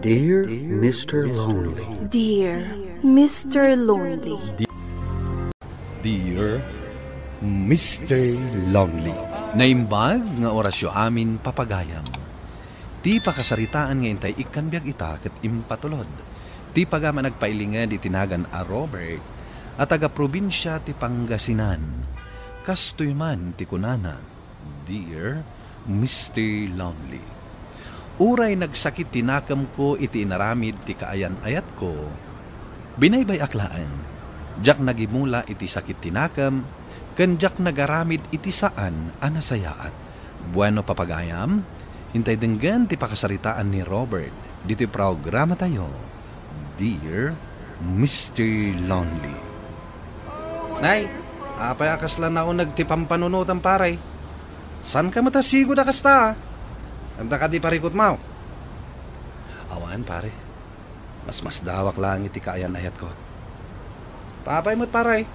Dear Mr. Lonely. Dear Mr. Lonely. Dear Mr. Lonely. Naimbag nga orasyo amin papagayam. Ti pakasaritaan nga intay ikanbiag ita ket impatulod. Ti pagama nagpailingad itinagan a Robert at taga-probinsya ti Pangasinan. Kastoy man ti kunana, Dear Mr. Lonely. Uray nagsakit tinakam ko iti inaramid ti kaayan-ayat ko. Binaybay aklaan. Jak nagimula iti sakit tinakam, kanjak nagaramid iti saan anasayaat. Bueno papagayam, hintay denggan ti pakasaritaan ni Robert. Dito programa tayo, Dear Mr. Lonely. Nay, apay akas lang na ako nagtipampanunutan paray. San ka matasigo da kasta? Anda ka di parikot mo. Awan pare, mas dawak lang iti kaayan-ayat ko. Papay mo't paray.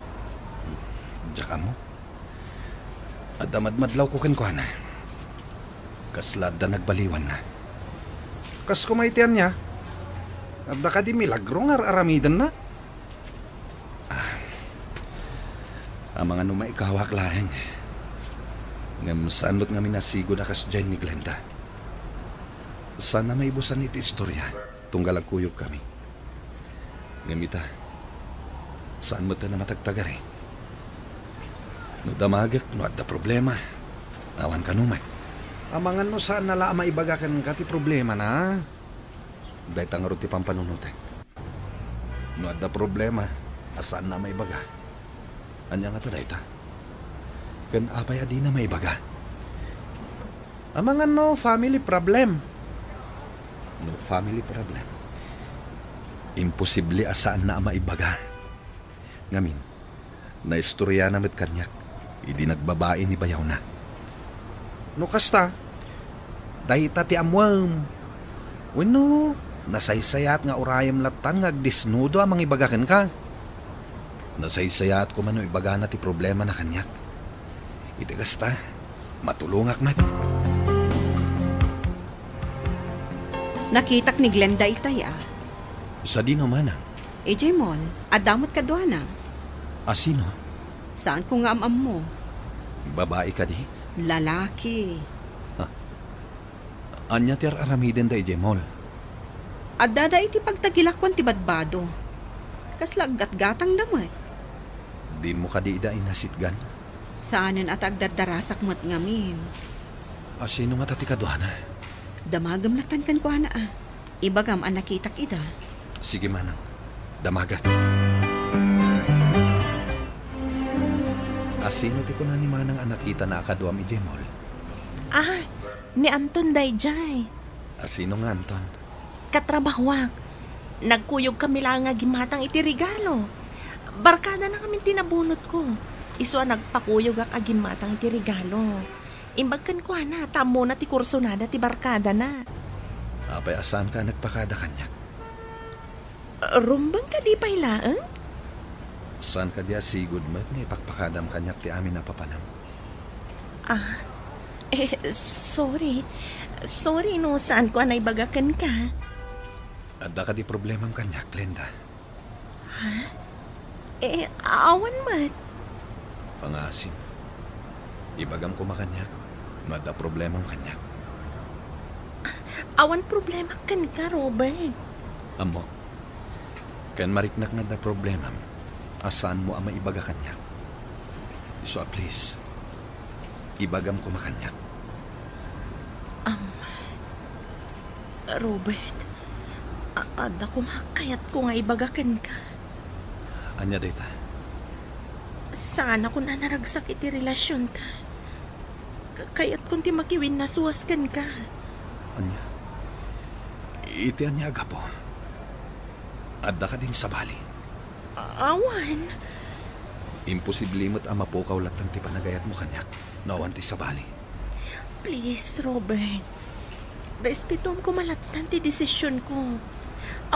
Diyan mo. At damadmadlaw ko kinkwana. Kaslad da nagbaliwan na. Kas kumaitian niya. At da ka di milagro nga aramidan na. Ang mga numay ikawak laheng. Ngam sanot nga minasigod akas dyan ni Glenda. Sana may ibusan iti istorya. Tunggalag kuyog kami. Ngamita, saan mo ta na matagtagar eh? No damagak, no at da problema. Awan ka numay. Amangan no saan nala maibagakan ka ti problema na. Dahil tangarot ti pampanunutek. No at da problema, asaan na maibaga? Anya nga taday ta? Kan apay adi na maibaga. Amangan no family problem. No family problem. Imposible asaan na maibaga. Ngamin, naistorya namit kanyak, idi nagbabae ni bayaw na. No kasta, dahi tati amwam. Wano, nasaysayat nga urayam latan nga agdisnudo amang ibagakan ka. Nasaysayat ko man no ibaga na ti problema na kanyak. Iti kasta, matulungak man. Nakitak ni Glenda itay Sa di naman AJ Mall, adamot ka doon Asino? Saan ko nga amam mo? Babae ka di? Lalaki. Anya ti aramiden da AJ Mall? Adada iti pagtagilakwan ti badbado. Kaslag gatgatang damat. Din mo ka di ida inasitgan? Saanin at agdardarasak mo't ngamin. Asino nga tati ka doon Damagam na tankan ko Ibagam ang nakitak ida. Sige manang, damagat. Asino ti ko na ni manang ang nakita na akaduam ije mall? Ni Anton dayjay. Asino nga Anton? Katrabahwak. Nagkuyog kami lang nga gimatang iti regalo. Barkada na kami tinabunot ko. Iswa nagpakuyog ak agimatang iti regalo. Imbagkan ko tamo na ti kurso na ti barkada na. Apay asan ka nagpakada kanyak? Rumbang ka di pailaan? Saan ka diya sigud mat ni pakpakadam kanyak ti amin na papanam? Sorry. Sorry no, saan ko naibagakan ka? Adda ka di problemam kanyak, Glenda. Awan mat. Pangasim. Ibagam ko makanyak. Mada problemam kanyak. Awan problema kan ka, Robert. Amok. Kan mariknak nga da problemam. Asan mo ang maibaga kanyak? So please, ibagam ko makanyak. Robert, ada ko makayat ko nga ibagakan ka. Anya data? Sana ko na naragsak iti relasyon ta. Kayat kung ti makiwin na suwaskan ka. Anya? Iti anya agapo. Adda ka din sa bali. Awan. Imposible mo't ang mapukaw latan ti panagayat mo kanyak. Nawan ti sa bali. Please, Robert. Respetuam ko malatan ti desisyon ko.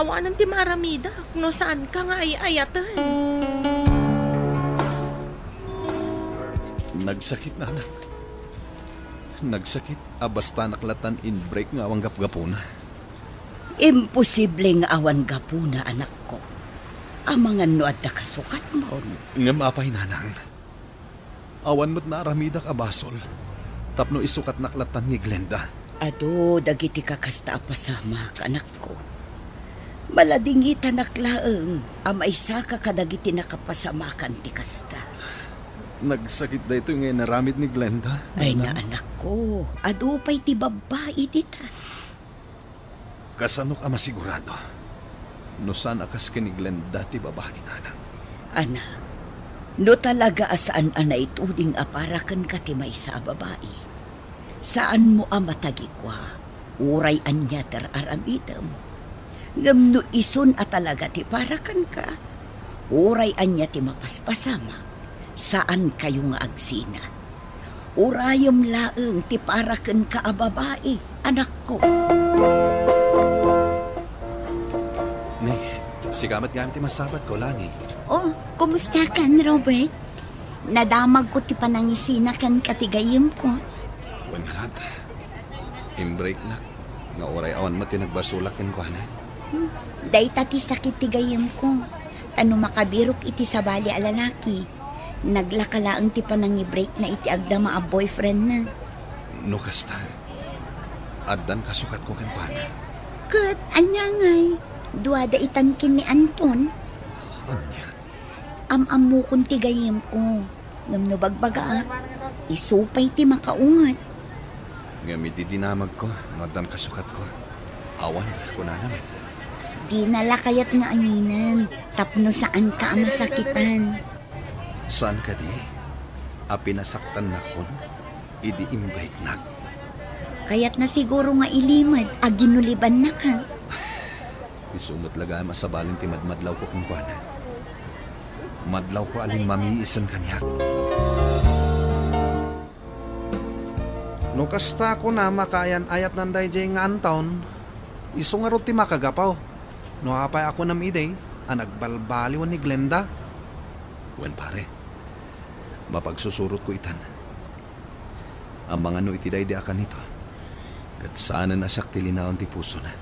Awanan ti maramida no saan ka nga ay-ayatan. Nagsakit na anak. Nagsakit, basta naklatan in break nga awang gap-gapuna. Imposible nga awan gapuna, anak ko. Amangan no at kasukat mo. Nga mapay nanang. Awan mo't naaramida ka basol. Tapno isukat naklatan ni Glenda. Ado, dagiti kakasta apasama, anak ko. Maladingita naklaeng, isa ka kadagiti nakapasamakan ti kasta. Nagsakit da ito ngayon naramid ni Glenda. Ay na anak ko, ado pa'y ti babae dita. Kasano ka masigurado? No saan akas ka ni Glenda ti babae nanang? Anak, no talaga asaan anay tuding aparakan ka ti may sa babae. Saan mo matagikwa? Uray anya ter aramidam. Ngam no ison at talaga ti parakan ka. Uray anya ti mapaspasama. Saan kayo nga agsina? Urayam laeng ti parakan ka babae, anak ko. Ni, sigamat gamit ti masabat ko, Lani. Oh, kumusta kan, Robert? Nadamag ko ti panangisina kan katigayim ko. Huwag nga lahat. Imbreak na. Nga oray awan mo tinagbasulat kan ko, na. Day tati sakit tigayim ko. Tano makabirok iti sabali alalaki. Naglakalaang ti panangi-break na iti agdama a boyfriend na. No kasta. Addan kasukat ko kan ko, na. Kat, anya ngay. Duada itankin ni Anton. Anya? Am-amu kong tigayim ko. Ngam no bagbaga, isupay ti makaungat. Ngamit di dinamag ko, no addan kasukat ko. Awan, ko na naman. Di nalakayat nga aminan. Tapno saan ka masakitan. Saan ka di? Pinasaktan na kon, idi imbreak na. Kaya't na siguro nga ilimad, aginuliban na ka. Isumot laga masabalin ti madmadlaw ko kang kuana. Madlaw ko aling mamiisan kanyak. No kasta ko na makayan ayat nanday jay nga antaon, iso nga ro ti makagapaw. No apay ako nam iday, nagbalbaliwan ni Glenda. Wen pare, mapagsusurot ko itan. Ang mga no itiday di akan nito. Kat sana na siyak tilinaon ti puso na.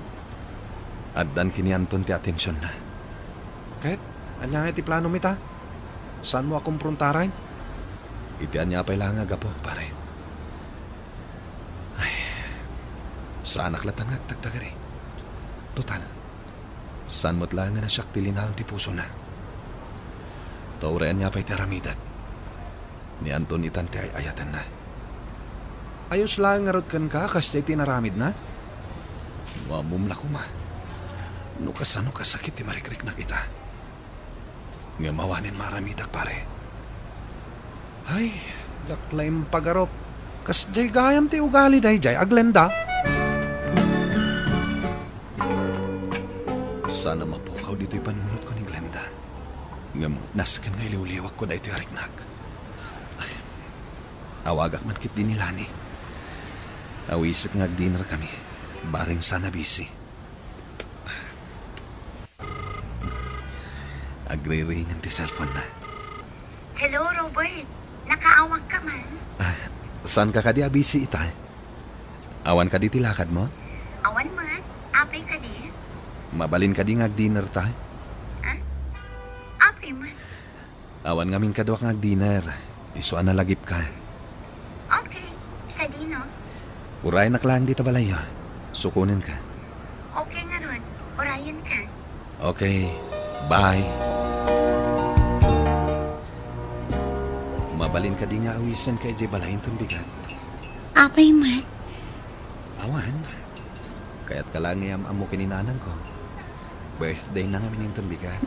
Addan kinianton ti atensyon na. Kahit, anya nga ti plano mita? Saan mo akong prontaran? Iti anya pa'y lang agapo, pare. Ay, saan naklatan nga tagtagari? Total, saan mo't lang na siyak tilinaon ti puso na. Taurean niya pa'y teramidat. Ni Anton itan ti ay ayatan na. Ayos lang nga rod kan ka, kas jay tinaramid na? Mamumla ko ma. No kasano kasakit ti marikrik na kita. Nga mawanin maramidak pare. Ay, daklaim pagarop. Kas jay gayam ti ugali day jay, Glenda. Sana mapukaw dito'y panunot ko ni Glenda. Nga mo, naskan nga iliwliwag ko na ito'y ariknak. Ay, awagak man kit din nila ni. Awisik nga dinner kami. Baring sana busy. Agre-ring ang ti cellphone na. Hello, Robert. Nakaawag ka man? Saan ka kadi busy ita? Awan ka di tilakad mo? Awan man. Apay ka di? Mabalin ka di ngag-dinner ta? Apay man. Awan ngamin ka doak ngag-dinner. Isuan na lagip ka. Okay. Sa dino? Uray naklang dito balayo. Sukunin ka. Okay nga ron. Orayan ka. Okay. Bye. Mabalin ka di nga awisan kay Jay balayin tong bigat. Apay man. Awan. Kaya't ka lang ngayam amo kininanam ko. Birthday na nga minintong bigat.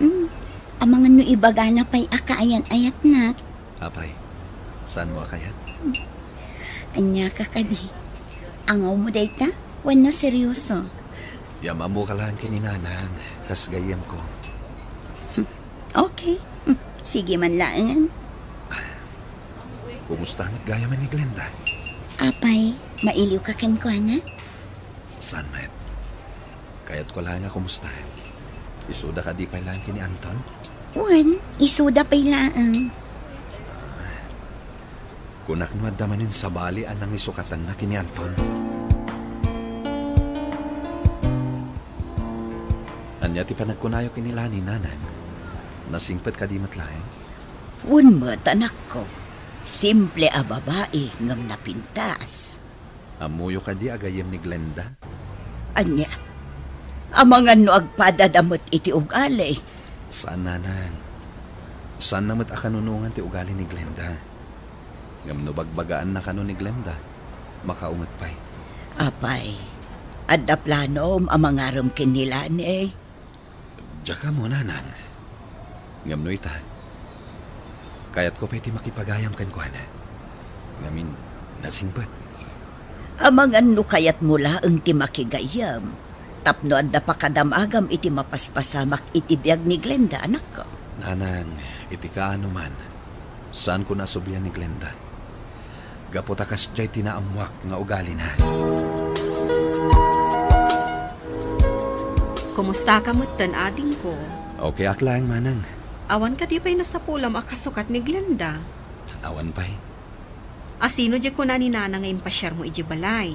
Amangan no ibaga na pa'y akaayan-ayat na. Apay, saan mo akayat? Anya ka kadi. Angaw mo day ta? Wan na seryoso. Yama mo ka lang kininanang. Kas gayam ko. Okay. Sige man laangan. Kumusta ang gayaman ni Glenda? Apay, mailiw ka ken ko na? Saan, Matt? Kaya't ko lang nga kumusta. Isuda ka di pa lang kini Anton? Wan, isuda pa'y laang. Kunak no adamanin sa bali anang isukatan na kini Anton. Anya ti panagkunayo kinilani, nanang. Nasingpet ka di matlaeng. Un mo, tanak ko. Simple a babae ngam napintas. Amuyo ka di agayem ni Glenda. Anya, amangan no agpadadamot iti ugali. Saan, nanang? Saan namat akanunungan ti ugali ni Glenda? Ngam no bagbagaan na kano ni Glenda. Makaungat pa'y. Apay, adda plano amangarom kinilani eh. Diya ka mo, nanang. Ngam no ita. Kayat ko pwede makipagayam kan ko, na. Ngamin, nasingpat. Amangan no kayat mula ang ti makigayam. Tapno adda pa kadamagam iti mapaspasamak iti biyag ni Glenda, anak ko. Nanang, iti kaano man. Saan ko nasublian ni Glenda? Gaputakas jay tinaamwak nga ugali na. Kumusta ka mo tan ading ko? Okay aklang, manang. Awan ka di pa'y nasa pulam akasukat ni Glenda. Awan pa'y. Asino di ko na ni Nana nga impasyar mo iji balay?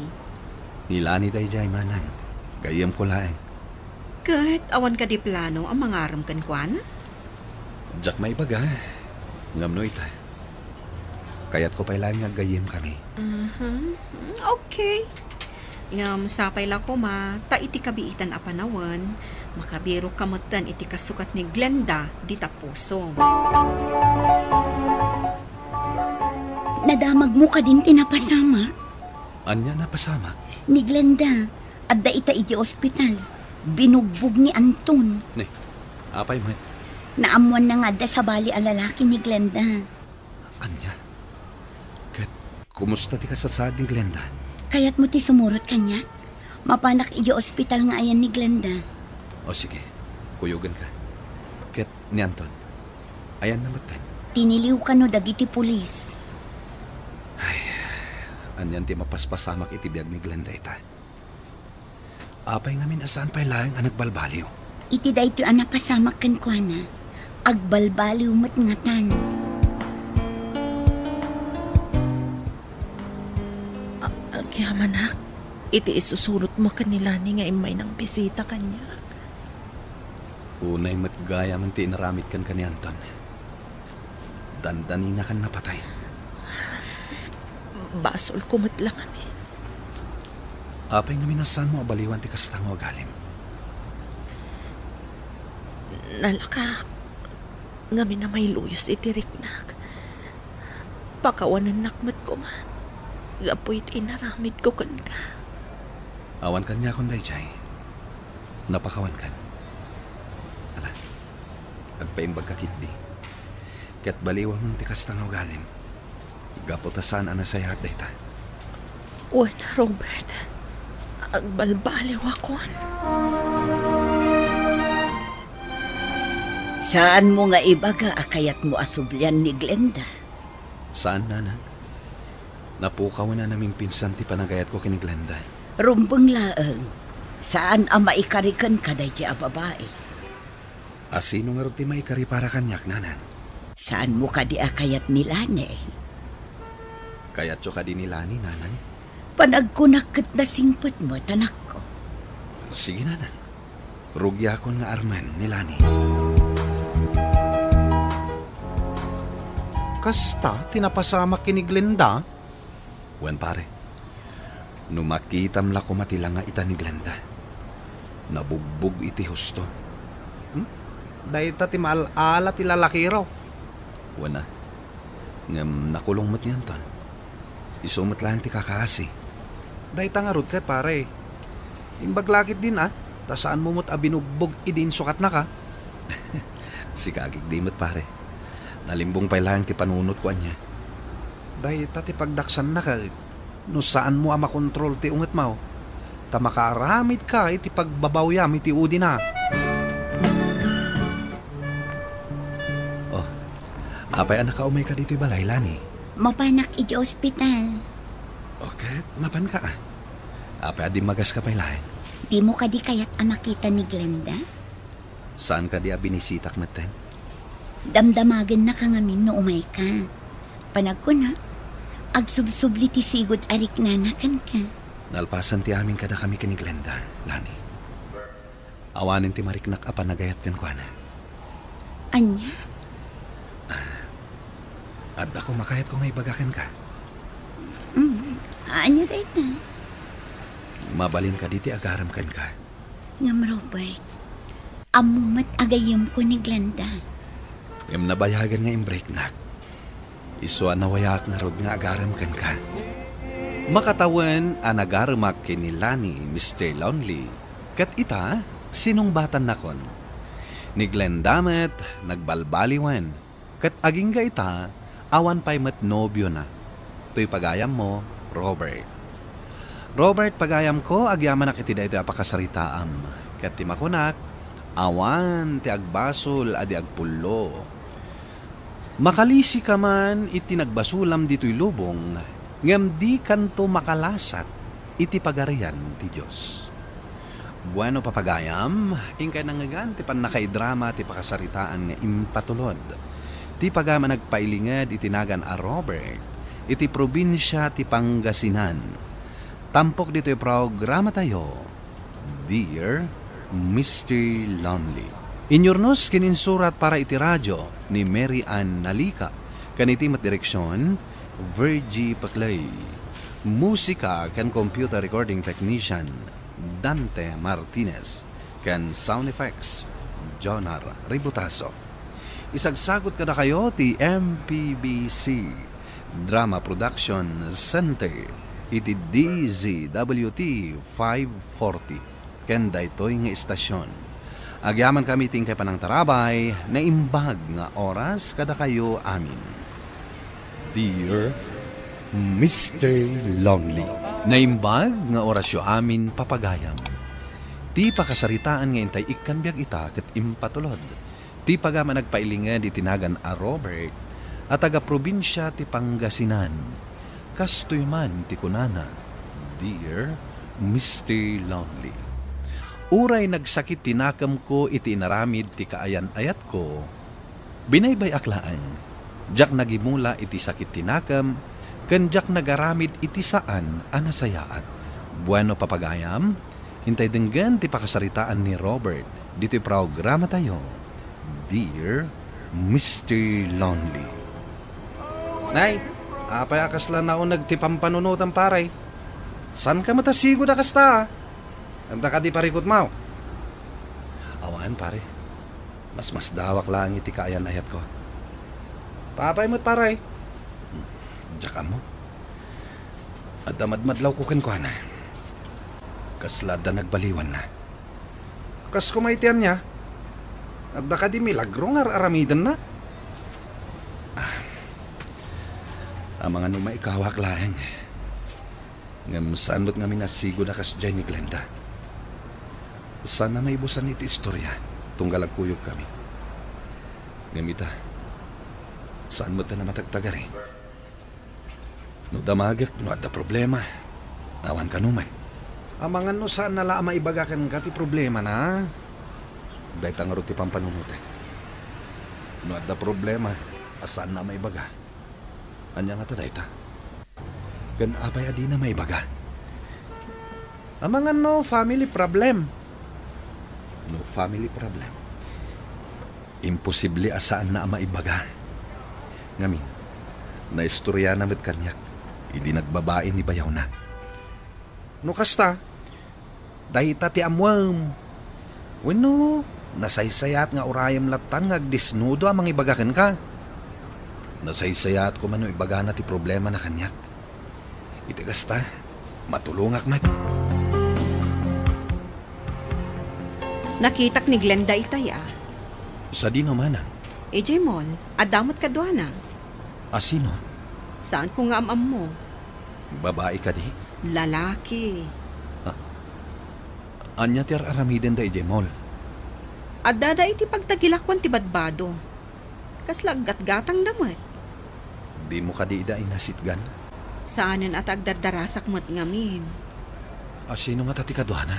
Nilani day jay, manang. Gayam ko laeng. Kahit awan ka di plano ang mangaram kan kwa na? Diyak may baga. Ngam no ita. Kayat ko pa'y lang nga gayam kami. Okay. Ngam sapay la ko ma, ta iti kabiitan a panawan, makabiro kamutan iti kasukat ni Glenda di tapuso. Nadamag mo ka din tinapasamak. Anya napasamak? Ni Glenda, adda ita iti ospital. Binugbog ni Anton. Ne, apay mo. Naamuan na nga da sa bali a lalaki ni Glenda. Anya? Kat, kumusta ti kasasad ni Glenda? Kaya't mo ti sumurot kanya. Mapanak iti ospital nga ayan ni Glenda. O sige, kuyugan ka. Kat, ni Anton, ayan na matan. Tiniliw ka no dagiti pulis. Ay, anyan ti mapaspasamak iti biyag ni Glenda ita. Apay ngamin asaan pa'y laeng anak balbaliw. Iti da ito anak pasamak kan kwa na. Agbalbaliw mat ngatan. Agyamanak, iti isusurot mo kanila ni nga imay ng bisita kanya. Unay matgaya man ti inaramit kan ni Anton. Dandani na kan napatay. Basol kumot lang kami. Apay ngamin asaan mo abaliwan ti kastang o galim. Nalaka, ngamin na may luyos iti riknak. Pakawanan nakmat ko man. Gapoy inaramid ko kan ka. Awan kan niya akong dayjay. Napakawan kan. Ala, agpaimbag kakit di. Kaya't baliwang mong tikas tangaw galim. Gapotasan anasayat dayta. Wala, Robert. Agbalbaliw akon. Saan mo nga ibaga akayat mo asublian ni Glenda? Saan, nanang? Napukaw na naming pinsan ti panagayat ko kini Glenda. Rumbang laeng. Saan ang maikarikan ka day a babae? Asino nga rin ti maikari para kanyak, nanang? Saan mo ka di akayat nilani? Kayat yo ka din nila ni nanang? Panagkunakit na singpot mo, tanak ko. Sige, nanang. Rugya ko nga arman ni Lani. Kasta, tinapasamak kini Glenda. Wan pare, numakitam la ko matila nga ita ni Glenda. Nabugbog iti husto. Dahil ti maal-ala ti lalaki raw. Wana, ngam nakulong mat niyan ton. Isumot lang ti kakasi. Dahil tangarod kat pare. Imbaglakit din ta saan mo mo't abinugbog idin sukat na ka. Si kagig di mat pare. Nalimbong pa lang ti panunot ko anya. Dahil ti pagdaksan na ka, no saan mo makontrol ti unget mo. Ta makaramid ka iti pagbabawyam iti udi na. Oh, apay anak ka umay ka dito balay, Lani. Mapanak iti ospital. Okay, mapan ka apay adi magas ka pay lain. Di mo ka di kayat ang makita ni Glenda? Saan ka di abinisitak maten? Damdamagan na ka ngamin no umay ka. Panag ko na, agsubsubli ti sigod arik nanakan ka. Nalpasan ti amin kada kami kini Glenda, Lani. Awanin ti mariknak apan nagayat kan kwa na. Anya? At ako makayat ko nga ibagakan ka. Anya dahit na? Mabalin ka diti agaram kan ka. Ngam Robert, amumat agayom ko ni Glenda. Ngam nabayagan nga imbreaknak. Iswa nawayak nga rod nga agaram kan ka. Makatawan ang agaramak kinilani Mr. Lonely. Kat ita, sinungbatan nakon. Ni Glenda met, nagbalbaliwan. Kat aging ga ita, awan pa'y mat nobyo na. To'y pagayam mo, Robert. Robert, pagayam ko, agyaman iti da ito apakasaritaam. Kat ti makunak, awan ti agbasol adi agpulo. Makalisi ka man iti nagbasulam dito'y lubong, ngam di kanto makalasat iti pagarian ti Diyos. Bueno papagayam, ingkay nangagan ti pan nakaidrama ti pakasaritaan nga impatulod. Ti pagama nagpailingad itinagan a Robert, iti probinsya ti Pangasinan. Tampok dito yung programa tayo, Dear Mr. Lonely. Inyornos kininsurat para iti radyo ni Mary Ann Nalika. Kaniti mat direksyon, Virgie Paclay. Musika kan computer recording technician, Dante Martinez. Kan sound effects, Jonar Ributaso. Isagsagot ka na kayo ti MPBC Drama Production Center iti DZWT 540 ken daytoy nga istasyon. Agyaman kami ting kay panang tarabay na imbag nga oras kada kayo amin. Dear Mr. Lonely, na imbag nga orasyo amin papagayam. Ti pakasaritaan nga intay ikkanbiag ita ket impatulod. Ti pagama nagpailingad itinagan a Robert at taga-probinsya ti Pangasinan. Kastoy man ti kunana, Dear Mr. Lonely. Uray nagsakit tinakam ko iti inaramid ti kaayan-ayat ko. Binaybay aklaan. Jak nagimula iti sakit tinakam, ken jak nagaramid iti saan anasayaat. Bueno papagayam, hintay denggan ti pakasaritaan ni Robert. Dito'y programa tayo, Dear Mr. Lonely. Nay, apay akas lang na nagtipampanunod ang paray. San ka matasigo da kasta? Nanda ka di parikot mau. Awan pare, mas dawak lang iti kaayan ayat ko. Papay mo't paray. Diyak mo. At damadmadlaw ko ken ko na. Kaslada nagbaliwan na. Kas kumaitian niya. At da ka di milagro nga aramidan na. Ang mga nung maikawak lang. Ngam sanot nga minasigo na kas dyan ni Glenda. Sana may busan iti istorya. Tunggal agkuyog kami. Ngamita, saan mo ta na matagtagari? No damagak, no ada problema. Awan ka numan. Amangan no saan nala maibagakan ka ti problema na. Dahil tangarot ti pampanunute. No ada problema, asaan na maibaga. Anya nga ta dayta. Gan apay adi na maibaga. Amangan no family problem. No family problem. Imposible asaan na maibaga. Ngamin, naistorya na met kanyak. Idi nagbabae ni bayaw na. No kasta, dahita ti amwam. Wano, nasaysayat nga urayam latan nga agdisnudo amang ibagakan ka. Nasaysayat ko man no ibaga na ti problema na kanyak. Iti kasta, matulungak mat. Nakitak ni Glenda itay Sa di naman EJ Mall, adamot ka doon Asino? Saan ko nga amam mo? Babae ka di? Lalaki. Anya ti aramiden da EJ Mall. Adada iti pagtagilakwan ti badbado. Kaslag gatgatang damat. Di mo ka di ida inasitgan? Saanan at agdardarasak mo't ngamin. Asino nga tati kadwana?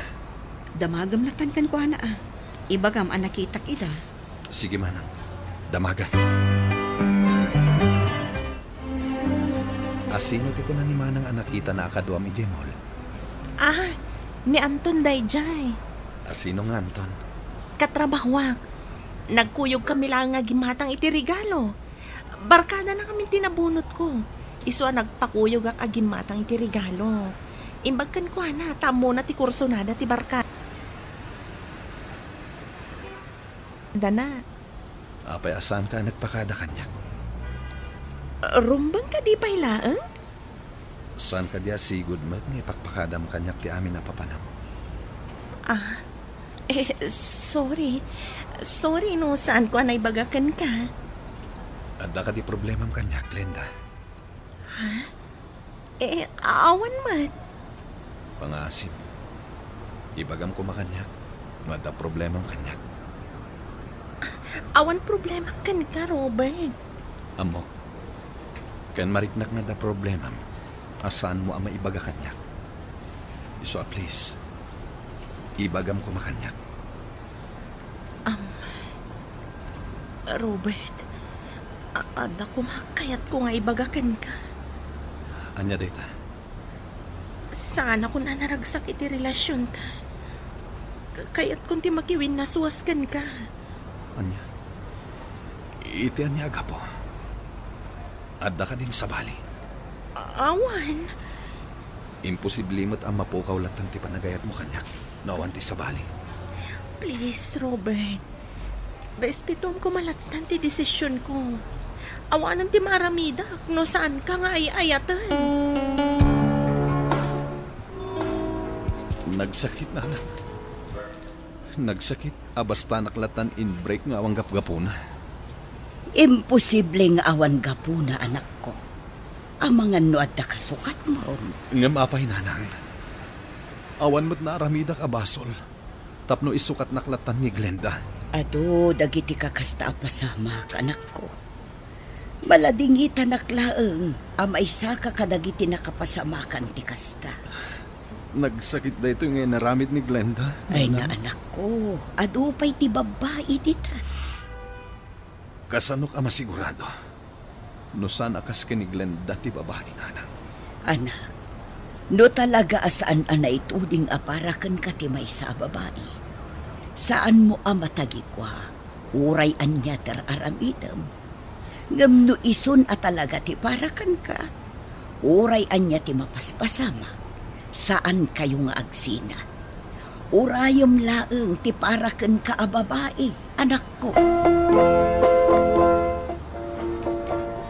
Damagam latan kan ko ana Ibagam ang nakitak ida. Sige manang, damagan. Asino ti ko na ni manang anakita na akaduam EJ Mall? Ni Anton Dayjay. Asino nga Anton? katrabahwak. Nagkuyog kami lang nga gimatang iti regalo. Barkada na kami tinabunot ko. Iswa nagpakuyog ak agimatang iti regalo. Imbag kan ko na, tamo na ti kurso na ti barkada na. Apay asan ka nagpakada kanyak? Rumbang ka di pa ilaan? Saan ka diya sigud mat nga ipakpakadam kanyak ti amin na papanam? Sorry. Sorry no, saan ko anay bagakan ka? Adda ka di problemam kanyak, Glenda. Awan mat. Pangasin. Ibagam ko makanyak. Madda problemam kanyak. Awan problema kan ka, Robert. Amok. Kan mariknak na da problemam. Asan mo ama ibaga kanyak? So please. Ibagam ko makanyak. Robert, ada ko makayat ko nga ibagakan ka. Anya data? Sana ko na naragsak iti relasyon ta. Kayat kung ti makiwin nasuwaskan ka. Anya? Iti anya agapo. Adda ka din sa bali. Awan. Imposible mo't ang mapukaw latan ti panagayat mo kanyak. Nawan ti sa bali. Please, Robert. Respetuam ko malatan ti desisyon ko. Awanan ti maramida no saan ka nga ayatan. Nagsakit na anak. Nagsakit. Basta naklatan in break nga awang gap-gapuna. Imposibleng awan gapuna, anak ko. Ang mga nuad na kasukat mo. Nga mapay nanang. Awan mo't naramida ka basol. Tapno isukat naklatan ni Glenda. Ado, dagiti kakasta pasama ka, anak ko. Maladingita naklaeng, amay sa kadagiti nakapasamakan ti kasta. Nagsakit da ito yung naramid ni Glenda. Ay na anak ko, ado pa'y ti babae dita. Kasanok ama sigurado. No saan akas ka ni Glenda ti babae nanang. Anak, no talaga asaan anay tuding aparakan ka ti may sa babae. Saan mo amatagi kwa, uray anya ter aramidam. Ngam no isun at talaga ti parakan ka, uray anya ti mapaspasama. Saan kayo nga agsina? Urayom laeng ti parakan ka a babae, anak ko.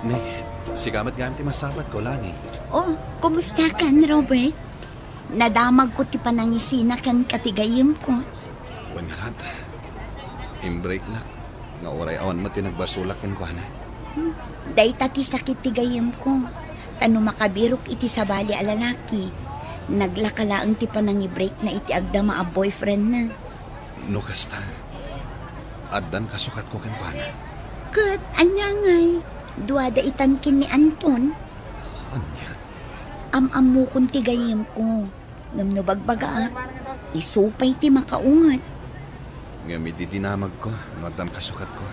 Ni, sigamat gamit ti masabat ko, Lani. Oh, kumusta kan, Robert? Nadamag ko ti panangisina kan katigayim ko. Huwag nga lahat. Imbreak na. Nga oray awan mo tinagbasulak kan ko, na. Day tati sakit ti gayem ko. Tano makabirok iti sabali a lalaki. Naglakalaang ti panangi-break na iti agdama a boyfriend na. No kasta. Addan kasukat ko kan ko, na. Kat, anya ngay. Duwada itankin ni Anton. Anya? Am-amu kong ti gayem ko. Ngam no bagbaga. Isupay ti makaungat. Nga mididinamag ko. Addan kasukat ko.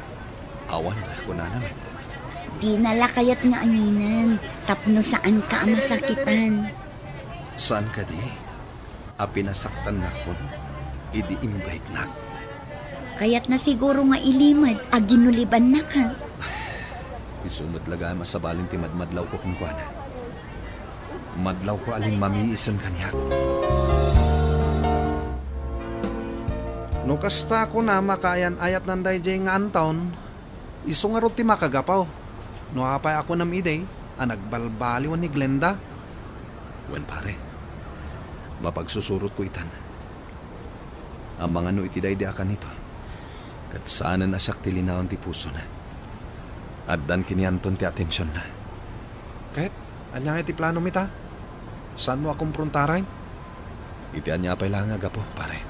Awan ko na namit. Di nalakayat nga aminan. Tapno saan ka masakitan. Saan ka di? Pinasaktan na ko. Idi imbreak na. Kaya't na siguro nga ilimad. Aginuliban na ka. Isumot laga masabalin ti madmadlaw ko kung kuana. Madlaw ko aling mamiisan kanyak. No kasta ko na makayan ayat nanday jay nga antaon, iso nga ti makagapaw. No apay ako nam iday, nagbalbaliwan ni Glenda. Wen pare, mapagsusurot ko itan. Ang mga no itiday di akan nito. Kat saan na siyak tilinaon ti puso na. Addan kinianton ti atensyon na. Kahit, anya nga ti plano mita? Saan mo akong prontaray? Iti anya pa'y lang agapo, pare.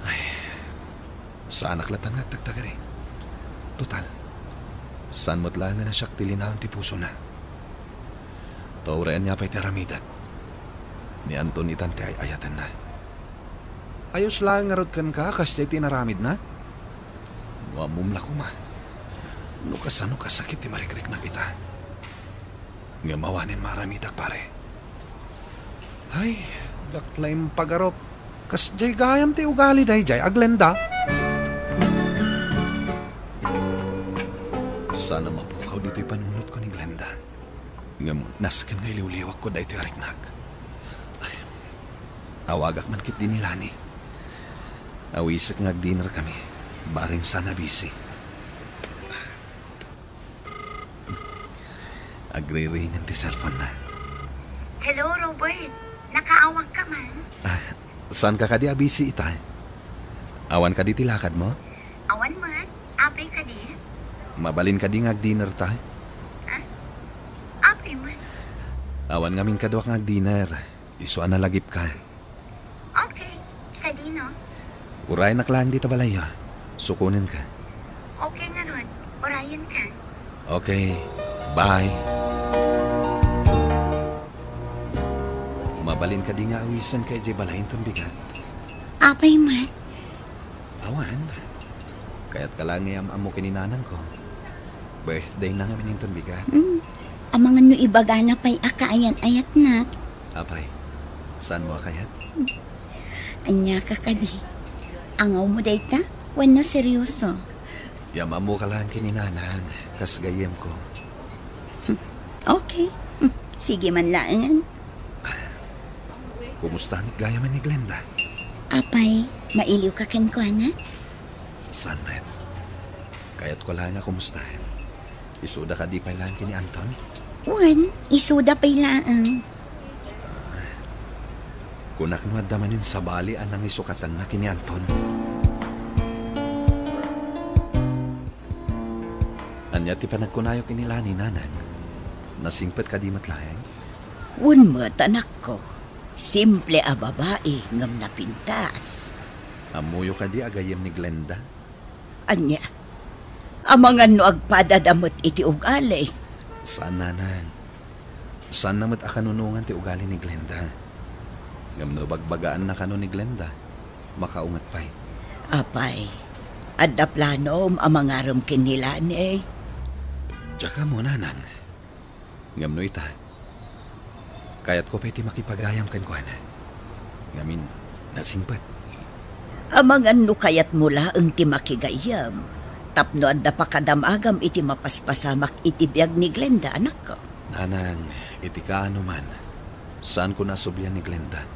Ay, saan naklatan nga tagtagari? Total, saan mo't lang nga na siyak tilinaon ti puso na. Taurayan niya pa'y teramidat. Ni Anton itan ti ayatan na. Ayos lang nga rod kan ka, kas jay tinaramid na? Wamumla ko ma. No kasano kasakit ti marikrik na kita. Nga mawanin maramidak pare. Ay, daklaim pagarop. Kas jay gayam ti ugali dayjay a Glenda. Sana mapukaw dito'y panunot ko ni Glenda. Ngamon, nasken nga iliwliwak ko dahito ariknak. Ay, awagak man kit din nila ni. Awisak nga dinner kami. Baring sana busy. Agre-ringan ti cellphone na. Hello, Robert. Nakaawak ka man? Saan ka kadi busy ita? Awan ka di tilakad mo? Awan man. Apay ka di? Mabalin ka di dinner ta? Apay man. Awan ngamin kaduak dinner. Isuan na lagip ka. Okay. Sa dino? Uray naklang dito balayo. Sukunin ka. Okay nga ron. Orayan ka. Okay. Bye. Mabalin ka di nga awisan kay Jay Balayin ton bigat. Apay man. Awan. Kaya't kalangiyam amo kininanang ko. Birthday na nga mininton bigat. Amangan no ibaga na pa'y akaayan-ayat na. Apay, saan mo kayat? Anya ka kadi. Angaw mo dayta? Wan na seryoso. Yama mo ka lang kininanang. Kas gayem ko. Okay. Sige man laangan. Kumusta ang gaya man ni Glenda? Apay, mailiw ka ken ko na? Saan man? Kaya't ko lang nga kumustahin. Isuda ka di pa lang kini Anton? Wan, isuda pa'y laang. Kunak no adamanin sa bali anang isukatan na kini Anton. Anya ti panagkunayo kinilani nanan. Nasingpet ka di matlayan? Wan mo, tanak ko. Simple a babae ngam na pintas. Amuyo ka di agayem ni Glenda? Anya, amangan no agpadadamot iti ugali. Saan nanan? Saan namat akanunungan ti ugali ni Glenda? Ngam no bagbagaan na kano ni Glenda. Makaungat pa'y. Apay, adda planom amangaram kinilani eh. Tsaka mo nanan. Ngam no ita. Kaya't ko pa'y ti makipagayam kan ko na. Ngamin, nasingpat. Amangan no kayat mula ang ti makigayam. Tapno adda pa kadamagam iti mapaspasamak iti biyag ni Glenda, anak ko. Nanang, iti kaano man. Saan ko nasubyan ni Glenda?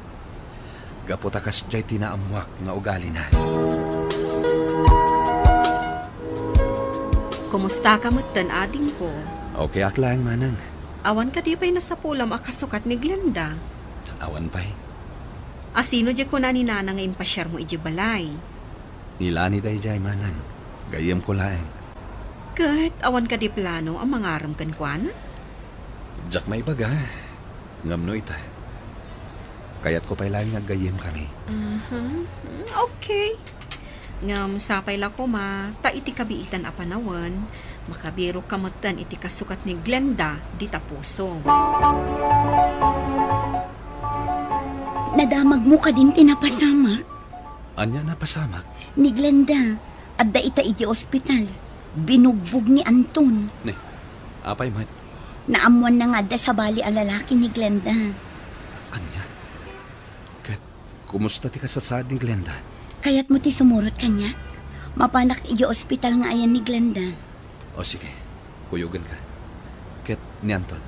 Gaputakas jay tinaamuak nga ugali na. Kumusta ka mutan ading ko? Okay aklang manang. Awan ka di pa'y nasa pulam akasukat ni Glenda. Awan pa'y. Asino di ko na ni Nana nga impasyar mo iji balay. Nilani day jay manang. Gayem ko laeng. Kat, awan ka di plano ang mangaram kan kwa na? Jak may baga. Ngam no ita. Kaya't ko pa'y lang nga gayem kami. Okay. Ngam sapay la ko ma, ta iti kabiitan a panawan, makabiro kamutan iti kasukat ni Glenda di tapuso. Nadamag mo ka din tinapasamak. Anya na pasamak? Ni Glenda, adda ita iti ospital. Binugbog ni Anton. Ne, apay mat. Naamuan na nga adda sa bali a lalaki ni Glenda. Anya? Kat, kumusta ti kasasad ni Glenda? Kaya't mo ti sumurot kanya. Mapanak iti ospital nga ayan ni Glenda. O sige, kuyugan ka. Kat, ni Anton.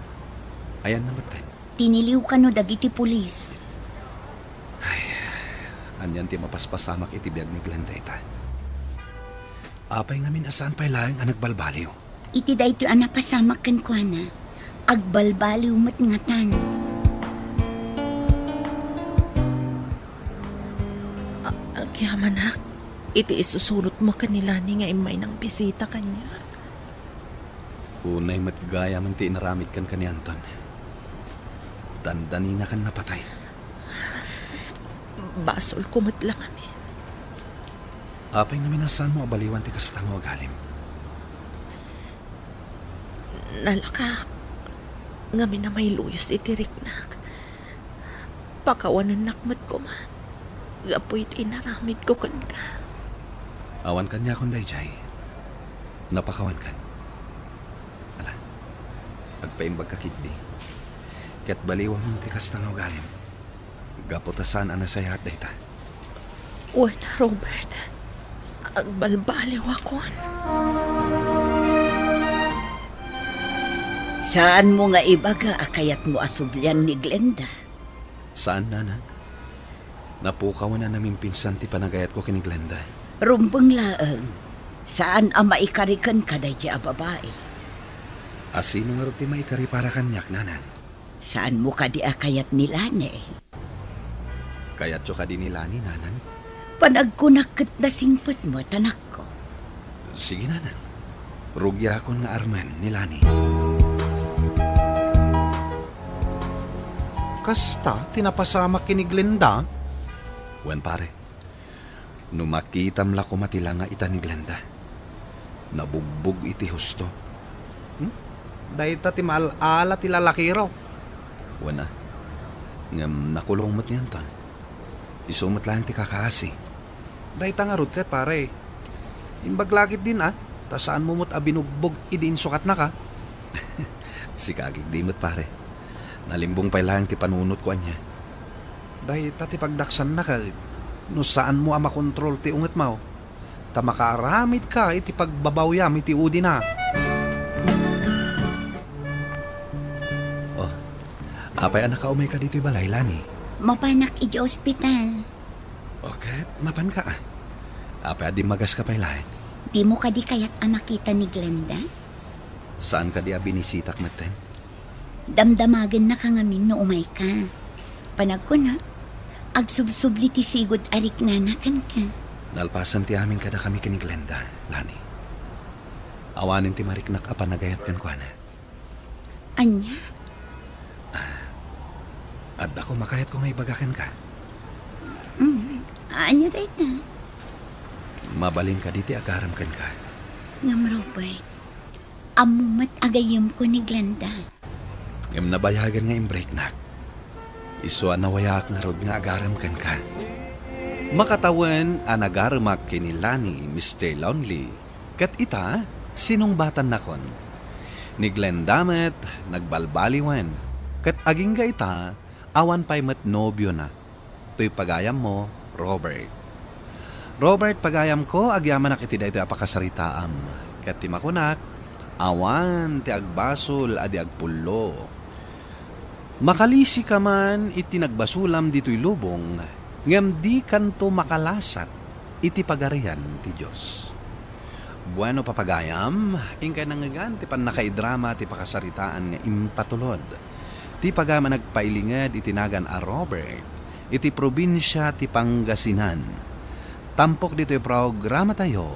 Ayan na matay. Tiniliw ka no dagiti pulis. Anyan ti mapaspasamak iti biyag ni Glenda ita. Apay nga minasaan pa'y laing ang nagbalbaliw. Iti dayto ang napasamak kan kwa na. Agbalbaliw matngatan. Agyamanak, iti isusurot mo kanila ni nga imay ng bisita kanya. Unay matgaya man ti inaramid kan kani Anton. Dandani na kan napatay. Basol kumot lang kami. Apay nga minasaan mo abaliwan ti kastang o galim. Nalaka, ngami na may luyos iti riknak. Pakawanan nakmat ko man. Gapoy tinaramid ko kan ka. Awan kan niya akong dayjay. Napakawan kan. Ala, agpaimbag ka kitdi. Kat baliwa mong ti kastang o galim. Gaputasan anasayat dayta. Wala, Robert. Agbalbaliw akon. Saan mo nga ibaga akayat mo asublyan ni Glenda? Saan, nana? Napukaw na namin pinsan ti panagayat ko kini Glenda. Rumbang laang. Saan ang maikarikan ka day a babae? Asino nga ti maikari para kanyak, nanan? Saan mo ka di akayat ni Lani? Kayat ka din nila ni nanan? Panagkunakit na singpot mo, tanak ko. Sige, nanan. Rugya akon nga arman ni Lani. Kasta, tinapasama kini Glenda? Wen pare, numakitam la ko matila nga ita ni Glenda. Nabugbog iti husto. Dahil ti malala ti lalaki raw. Wen na, ngam nakulong mo't niyan ton. Isumot lang ti kakasi. Dahil tangarod kat pare. Imbaglagit din tasaan mo mo't abinugbog idin sukat na ka. Si kagig di mo't pare. Nalimbong pa lang ti panunot ko anya. Dahil ti pagdaksan na ka, no saan mo makontrol ti unget mo. Ta makaaramid ka iti pagbabawyam iti udi na. Oh, apay anak ka umay ka dito'y balay, Lani. Mapanak iti ospital. Okay, mapan ka Apay adi magas ka pa'y lahat. Di mo ka di kayat makita ni Glenda? Saan ka di binisitak maten? Damdamagan na ka ngamin no umay ka. Panag ko na, agsubsubli ti sigod arik nanakan ka. Nalpasan ti amin kada kami kini Glenda, Lani. Awanin ti mariknak apanagayat kan ko na. Anya? At ako makayat ko nga ibagakan ka. Anya dahita? Mabalin ka diti agaram kan ka. Ngam Robert, amumat agayim ko ni Glenda. Ngam nabayagan nga imbreaknak. Iswa nawayak nga rod nga agaram kan ka. Makatawan ang agaramak kini Lani, Mr. Lonely. Kat ita, sinungbatan nakon. Ni Glenda met, nagbalbaliwan. Kat aging ga ita, awan pa'y met nobyo na. To'y pagayam mo, Robert. Robert, pagayam ko, agyaman iti da ito apakasaritaam. Kat ti makunak, awan ti agbasol adi agpulo. Makalisi ka man iti nagbasulam dito'y lubong, ngam di kanto makalasat iti pagarian ti Diyos. Bueno papagayam, ingkay nangagan ti pan nakaidrama ti pakasaritaan nga impatulod. Ti pagama nagpailingad itinagan a Robert, iti probinsya ti Pangasinan. Tampok dito'y programa tayo,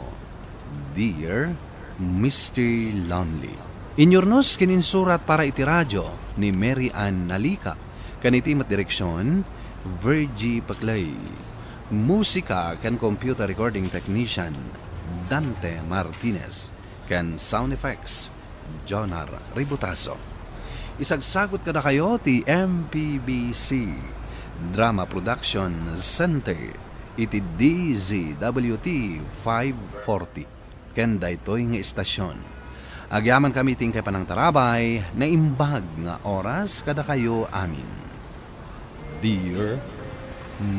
Dear Mr. Lonely. Inyornos kininsurat para iti radyo ni Mary Ann Nalika. Kaniti mat direksyon, Virgie Paclay. Musika kan computer recording technician, Dante Martinez. Kan sound effects, Jonar Ributaso. Isagsagot kada kayo ti MPBC Drama Production Center. Iti DZWT 540. Kenda ito'y nga istasyon. Agyaman kami tingkay panang tarabay na imbag nga oras kada kayo amin. Dear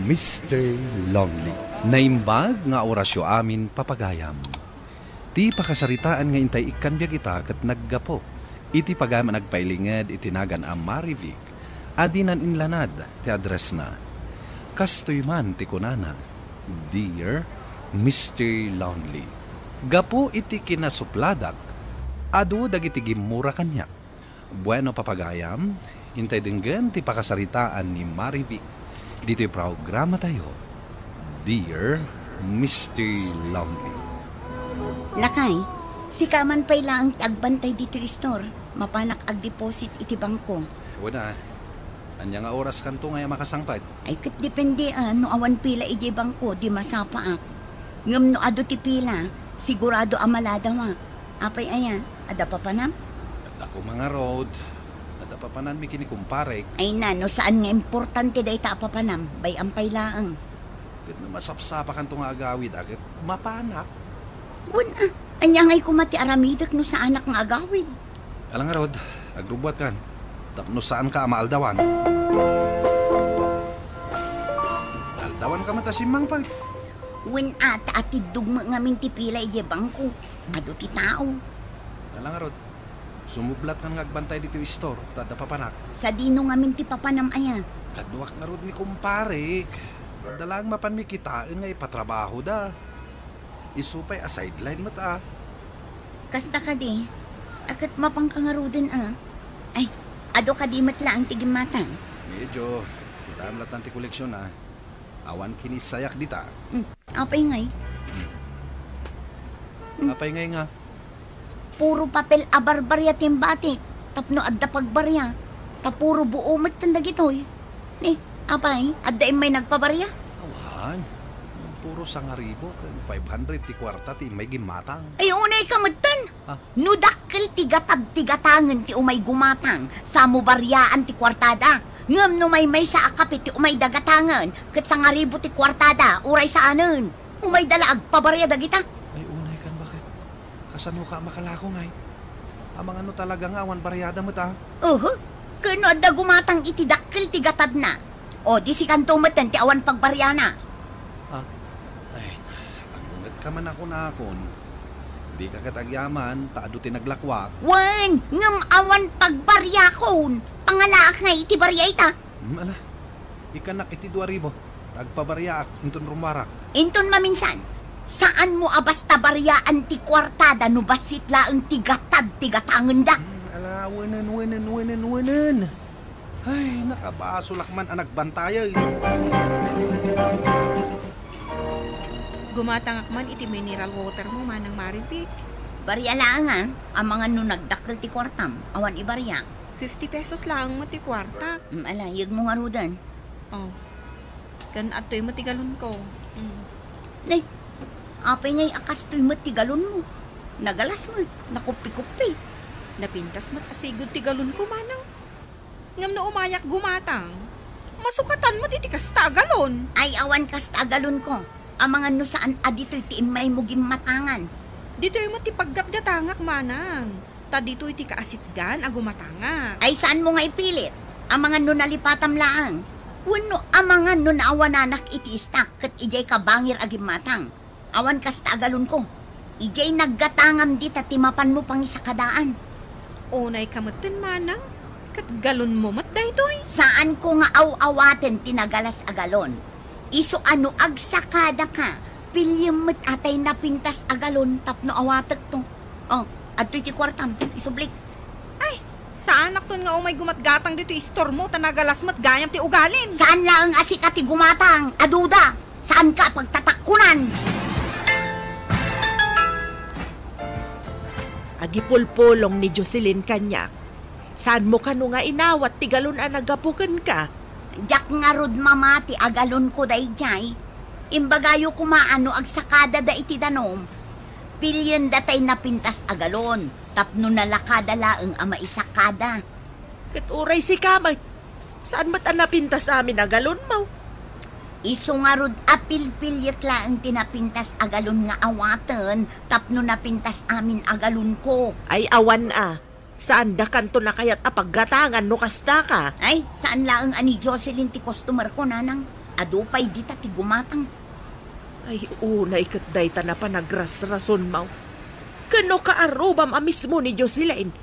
Mr. Lonely, na imbag nga orasyo amin papagayam. Ti pakasaritaan nga intay ikanbyag ita kat naggapo. Iti pagayam nagpailingad itinagan a Marivic. Adinan inlanad ti address na. Kastoy man ti kunana, Dear Mr. Lonely. Gapo iti kinasupladak, adu dagiti gimura kanya. Bueno papagayam, intay dinggan ti pakasaritaan ni Marivic. Dito'y programa tayo, Dear Mr. Lonely. Lakay, si Kaman pa'y lang tagbantay dito store. Mapanak ag-deposit iti bangko. Wala, anya nga oras kanto nga makasangpad. Ay kat depende no awan pila iti bangko, di masapaak. Ngam no ado ti pila, sigurado amaladawa. Apay aya, ada pa panam? At ako mga road, at apapanan mi kinikumpare. Ay na, no saan nga importante da ita apapanam, bay ampay laang. Kat na masapsapa kanto nga agawid, agad mapanak. Wala, anya nga'y kumati aramidak no sa anak nga agawid. Alang nga rod, agrubwat kan. Tapno saan ka maaldawan? Aldawan ka matasimang pa. Wen ata ati dugma nga minti pilay je bangko. Ado ti tao. Alang nga rod, sumublat ka ngagbantay dito yung store, tada papanak. Sa dino nga minti papanam aya. Kaduak na rod ni kumparik. Dalang mapanmikitaan nga ipatrabaho da. Isupay a sideline mo ta. Kasta ka di. Akat mapang kangaruden Ay, ado ka di matla ang tigimatang. Medyo, kita ang latanti koleksyon Awan kinisayak dita. Apay ngay. Apay ngay nga. Puro papel abarbarya timbatik. Tapno adda pagbarya. Tapuro buumat tanda gitoy. Ni, apay, adda may nagpabarya. Awan. Puro 1,000, 500 ti kwarta ti may gimatang. Ay, unay kamatan. Ah. Nudakkel tigatangan ti umay gumatang. Sa mo baryaan ti kwartada. Ngam no may sa akapit ti umay dagatangan. Kat sa 1,000 ti kwartada, uray sa anon. Umay dalaag pabarya dagita. Ay, unay kan bakit? Kasano ka makalako ngay? Amang ano talaga nga awan baryada mo ta? Kano adda gumatang iti dakkel ti gatad na. O, di si kantumatan ti awan pagbaryana. Ay, agungat ka man ako na akon. Di ka katagyaman, taado tinaglakwak. Wan, ngam awan pagbarya kon. Pangalaak nga iti barya ita. Ala, ikanak iti 2,000. Tagpabaryaak, inton rumarak. Inton maminsan, saan mo abasta baryaan ti kwartada no basit laang tigatad-tigatangan da? Ala, wanan. Ay, nakabasulak man ang nagbantayay. Gumatangak man iti mineral water mo manang Maribik. Barya lang ang mga no nagdakkel ti kwartam, awan ibarya. 50 pesos lang mo ti kwarta. Alayag mo nga rudan. Oh. Kan atoy mo ti galon ko. Nay, apay ngay akas to'y matigalon mo. Nagalas mo, nakupi-kupi. Napintas mat asigod ti galon ko manang. Ngam no umayak gumatang. Masukatan mo ti kasta galon. Ay awan kas tagalon ko. Ang mga no saan adito'y ti imay mo gimatangan. Dito'y mo ti paggatgatangak manang. Ta dito'y ti kaasitgan agumatangak. Ay saan mo nga ipilit? Ang mga no nalipatam laang. Wano ang mga no naawananak iti istak kat ijay kabangir agimatang. Awan kas tagalon ko. Ijay naggatangam di timapan mo pang isakadaan. Unay kamutin manang. Kat galon mo mat daytoy. Saan ko nga aw-awaten tinagalas agalon? Iso ano agsakada ka? Pilyam mat atay napintas agalon tapno awatek to. Oh, adto'y ti kwartam, isublik. Ay, saan akton nga umay gumatgatang dito istor mo tanagalas mat gayam ti ugalim. Saan lang asika ti gumatang? Aduda, saan ka pagtatakunan? Agipulpulong ni Jocelyn kanyak. Saan mo kanu nga inawat ti galon a nagapuken ka? Jak nga rod mamati agalon ko dayjay. Imbagayo kumaano agsakada da iti danom. Pilyon datay napintas agalon. Tapno nalakada laeng ama isakada. Kat uray si kamay. Saan mat napintas amin agalon mo? Iso nga rod apil-pilyat laeng tinapintas agalon nga awaten. Tapno napintas amin agalon ko. Ay awan Saan da kanto na kayat apaggatangan no kasta ka? Ay, saan laeng ani Jocelyn ti customer ko nanang? Adupay dita ti gumatang. Ay unay kat dayta na pa nagrasrason mo. Kano ka arubam mismo ni Jocelyn?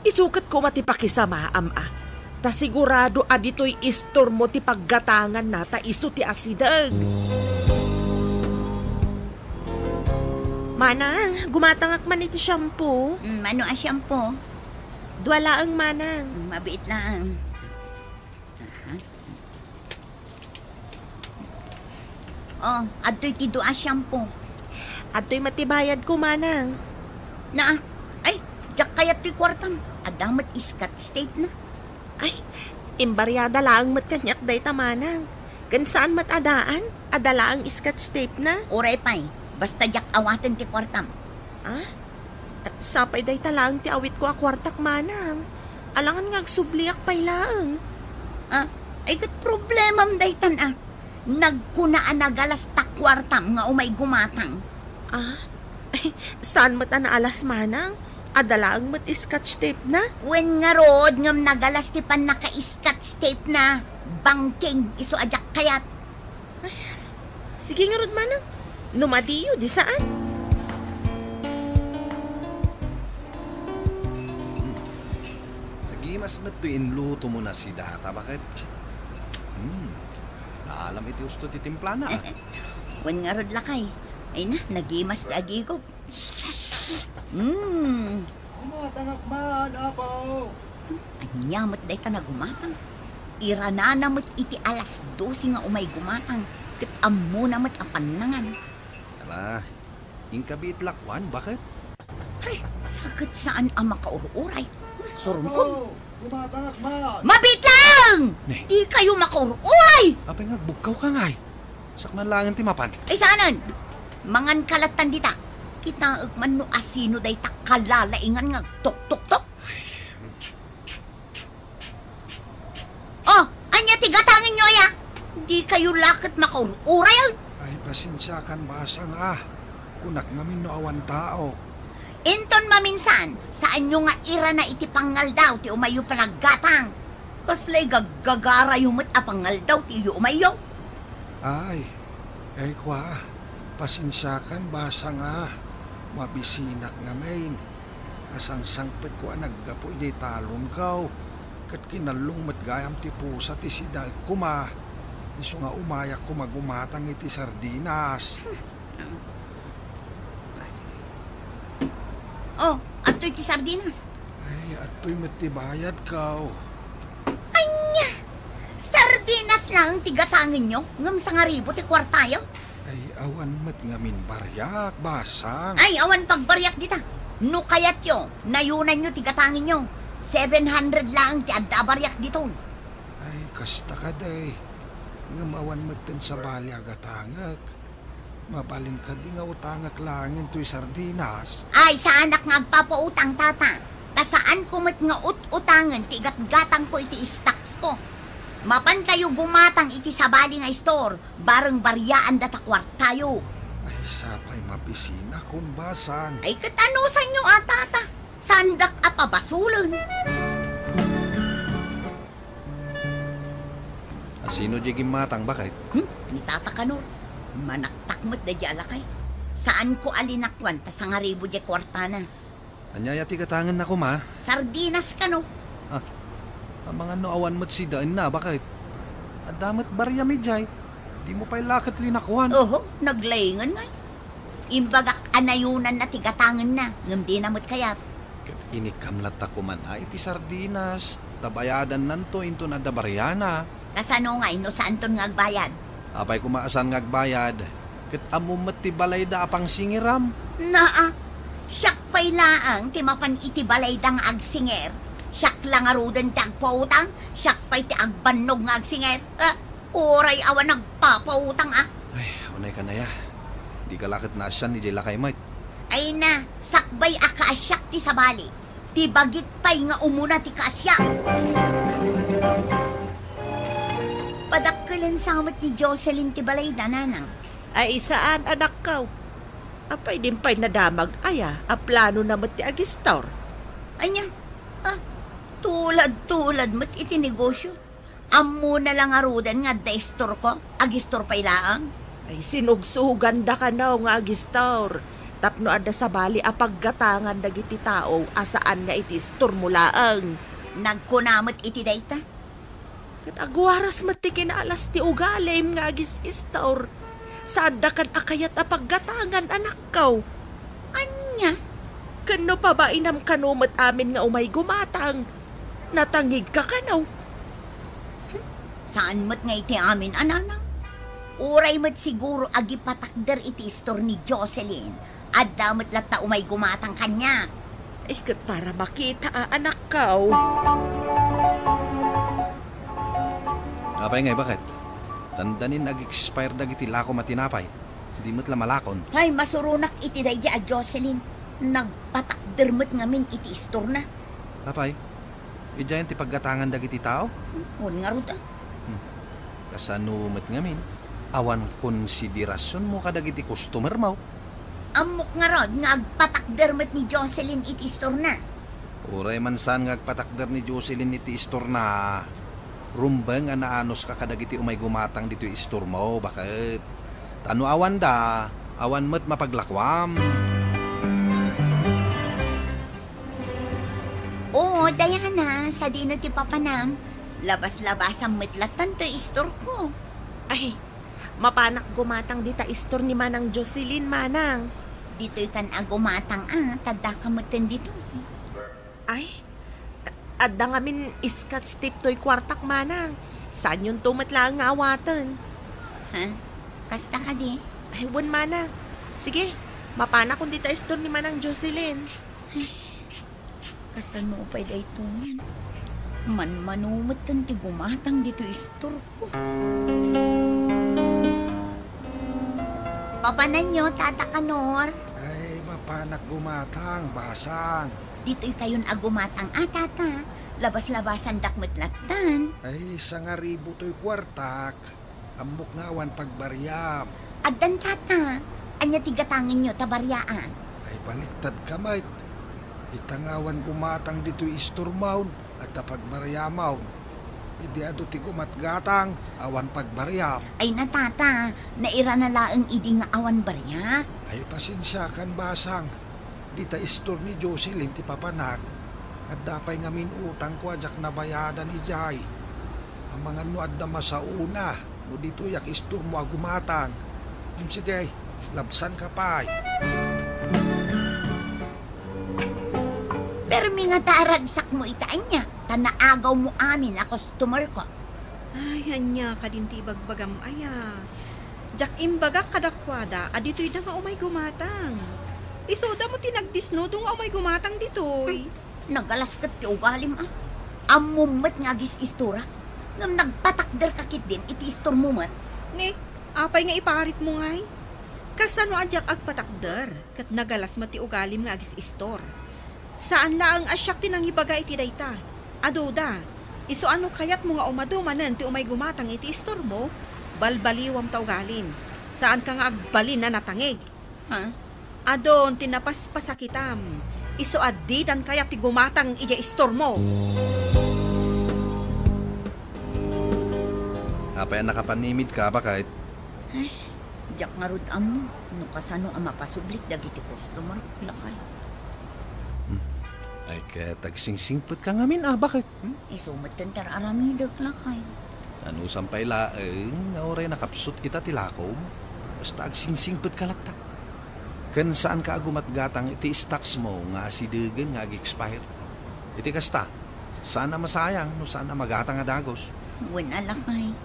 Isukat ko matipakisama Ta sigurado adito'y istor mo ti paggatangan na ta iso ti asideg. Manang, gumatangak man iti shampoo. Ano a shampoo? Dwala ang manang. Mabiit lang. Oh, adto'y ti dua shampoo. Adto'y matibayad ko manang. Ay, jak kayat ti kwartam. Adang mat iskat state na. Ay, imbaryada lang mat kanyak day tamanang. Kan saan mat adaan? Adala ang iskat tape na. Oray pay, basta jak awaten ti kwartam. Sapay day talang ti awit ko a kwartak manang. Alangan nga agsubliak pay laang. Ay kat problemam day tan Nagkunaan nagalas ta kwartam nga umay gumatang. Ay, saan mat naalas manang? Adala ang mat scotch tape na? Wen nga rod ngam nagalas ti pan naka-scotch tape na. Bangking, iso ajak kayat. Ay, sige nga rod manang. Numadiyo, di saan? Nagimas mo ito inluto mo na si Data. Bakit? Alam iti gusto titimpla na. Wan nga rod lakay. Ay na, nagimas da agigop. Gumatang man, apaw. Anyamat day ka na gumatang. Irananamot iti alas 12 nga umay gumatang. Kat amo namat apanangan. Tara, ingkabit lakwan. Bakit? Ay, sakit saan ang makaururay. Surungkon. Gumatang man. Mabit lang! Ne. Di kayo makaururay! Apay nga, bugkaw ka ngay. Sakman lang ang timapan. Ay saanan? Mangan kalatan dita. Kita man no asino day ta kalalaingan nga tok-tok-tok. Oh, anya tigatangin nyo ya. Di kayo lakit makaururay. Ay, pasensya kan basang Kunak ngamin no awan tao. Inton maminsan, saan nyo nga ira na iti pangal daw ti umayo palaggatang. Kaslay gaggagara yung pangal daw ti umayo. Ay kwa. Pasensya kan basang mabisinak ngamin. Kasangsangpet ko naggapo iti talon kaw. Kat kinalong matgayam ti pusa ti sidag kuma. Iso nga umayak ko magumatang iti sardinas. Oh, ato'y ti sardinas. Ay, ato'y matibayad kaw. Anya! Sardinas lang tigatangin nyo. Ngam sa nga ribo ti kwartayo. Ay, awan mat ngamin baryak, basang. Ay, awan pagbaryak dita. No kayat yo, nayunan nyo tigatangin nyo. 700 lang ti adda baryak dito. Ay, kasta ka day. Ngam awan matin sa bali agatangak. Mabalin ka di nga utangak langin to'y sardinas. Ay, sa anak nga papautang tata. Kasaan ko mat nga utangan ti gatgatang ko iti stocks ko. Mapan kayo gumatang iti sabali nga store. Bareng baryaan data kwartayo. Ay, sapay mapisina kung basang. Ay, katanusan nyo tata. Sandak apabasulan. Sino di gimatang? Bakit? Ni tata kanor. Manaktakmat da di alakay. Saan ko alinakwan ta sa nga ribo di kwartana. Anyaya ti katangan na ko, ma. Sardinas ka no. Ang mga noawan mo't si daan na. Bakit? Adamat barya mi jay. Di mo pa'y lakit linakwan. Oho, naglayngan nga. Imbagak anayunan na tigatangan na. Ngam di namot kayat. Kat inikamlat ako man iti sardinas. Tabayadan nanto into na dabaryana. Kasano nga ino saan ton nga agbayad? Apay kumaasan ngagbayad. Kat amumat ti balay da apang singiram. Naa, siyak pa'y laang ti mapan iti balay dang agsinger. Siyak lang arudan ti agpautang, siyak pa'y ti agbanog nga agsinger. Oray awan nagpapautang Ay, unay ka na ya. Di ka lakit na asyan ni Jela kay Mike. Ay na, sakbay akaasyak ti sabali. Ti bagit pa'y nga umuna ti kaasyak. Padakkelan samat ni Jocelyn ti balay dananang. Ay, saan anak kaw? Apay din pa'y nadamag aya, a plano na ti agistor. Anya, tulad mat iti negosyo. Ammo na lang arudan nga daistor ko, agistor pa'y laang. Ay, sinugsugan da ka na nga agistor. Tapno ada sa bali a paggatangan dagiti tao, asaan nga iti store mo laang. Nagkunamot iti dayta. Kat agwaras mati kinaalas ti ugalim nga agistor. Sada kan akayat a paggatangan anak kaw. Anya? Kano pa ba inam kanumat amin nga umay gumatang? Natangig ka kanaw. Saan mat nga iti amin, ananang? Uray mat siguro agi patakder iti store ni Jocelyn. At damat lata umay gumatang kanya. Ay, kat para makita anak kaw. Apay ngay, bakit? Tandanin nag-expire dagiti lako matinapay. Hindi mo't lamalakon. Ay, masurunak iti dayja a Jocelyn. Nagpatakder mat ngamin iti store na. Apay, idyayan ti paggatangan dagiti tao? Nga ruta. Kasano mo't ngamin? Awan konsiderasyon mo kadagiti customer mo. Amok nga rod nga agpatakder mat ni Jocelyn iti store na. Uray man saan nga agpatakder ni Jocelyn iti store na. Rumbang nga naanos ka kadagiti umay gumatang dito store mo. Bakit? Tano awan da, Awan mo't mapaglakwam. Oo, Diana, sa dino ti papanam. Labas-labas ang mitlatan to istor ko. Ay, mapanak gumatang dita istor ni Manang Jocelyn, Manang. Dito'y kan agumatang tadda ka mutin dito. Ay, adda nga min iskat step to'y kwartak, Manang. Saan yung tumatla ang awatan? Ha? Kasta ka di? Ay, wan, Manang. Sige, mapanak kung dita istor ni Manang Jocelyn. Kasan mo pa day ito yan? Man-manumot ang tigumatang dito istor ko. Papanan nyo, Tata Kanor. Ay, mapanak gumatang, basang. Dito'y kayon agumatang Tata. Labas-labasan dakmetlatan. Ay, sangaribo to'y kwartak. Amok ngawan pagbaryam. Addan, Tata. Anya tigatangin nyo, tabaryaan. Ay, baliktad kamay. Itangawan gumatang dito'y isturmawn at pagbaryamawn. Idi ado ti gumatgatang, awan pagbaryam. Ay na, Tata. Naira na laang idi nga awan baryak. Ay, pasensya kan basang. Dita istor ni Jocelyn ti papanak. At dapay ngamin utang ko ajak na bayadan ijay. Ang mga nuad na masauna. No dito yak istor mo agumatang. Sige, labsan ka pa. Pero mi nga taragsak mo itaan niya. Tanaagaw mo amin na customer ko. Ay, anya ka din ti bagbagam aya. Jak imbaga kadakwada, adito'y da nga umay gumatang. Isoda mo tinagdisno nga umay gumatang dito'y. Nagalaskat ti ugalim Amumet nga gis istura. Ngam nagpatakder kakit din iti istor mumet. Ne, apay nga iparit mo ngay. Kasano adyak agpatakder, kat nagalas mati ugalim nga agis istor. Saan laang asyak tinang ibaga iti dayta? Adoda, iso ano kayat mo nga umadumanan ti umay gumatang iti istor mo? Balbaliwam ta ugalim. Saan ka nga agbalin na natangig? Ha? Adon, tinapaspasakitam. Iso adidan kaya ti gumatang ija istor mo. Apay nakapanimid ka ba kahit? Ay, jak nga rod amo. No kasano ang mapasublik dagiti customer. Lakay. Ay, kaya tagsingsingpot ka ngamin, bakit? Isumat tar aramidag lakay. Ano sampay laeng, nga oray nakapsut ita tilakom, basta agsingsingpot ka lakta. Kan saan ka agumatgatang iti stocks mo nga asidigan nga ag-expire. Iti kasta, saan na masayang, no saan na magatang nga dagos. Wala lakay.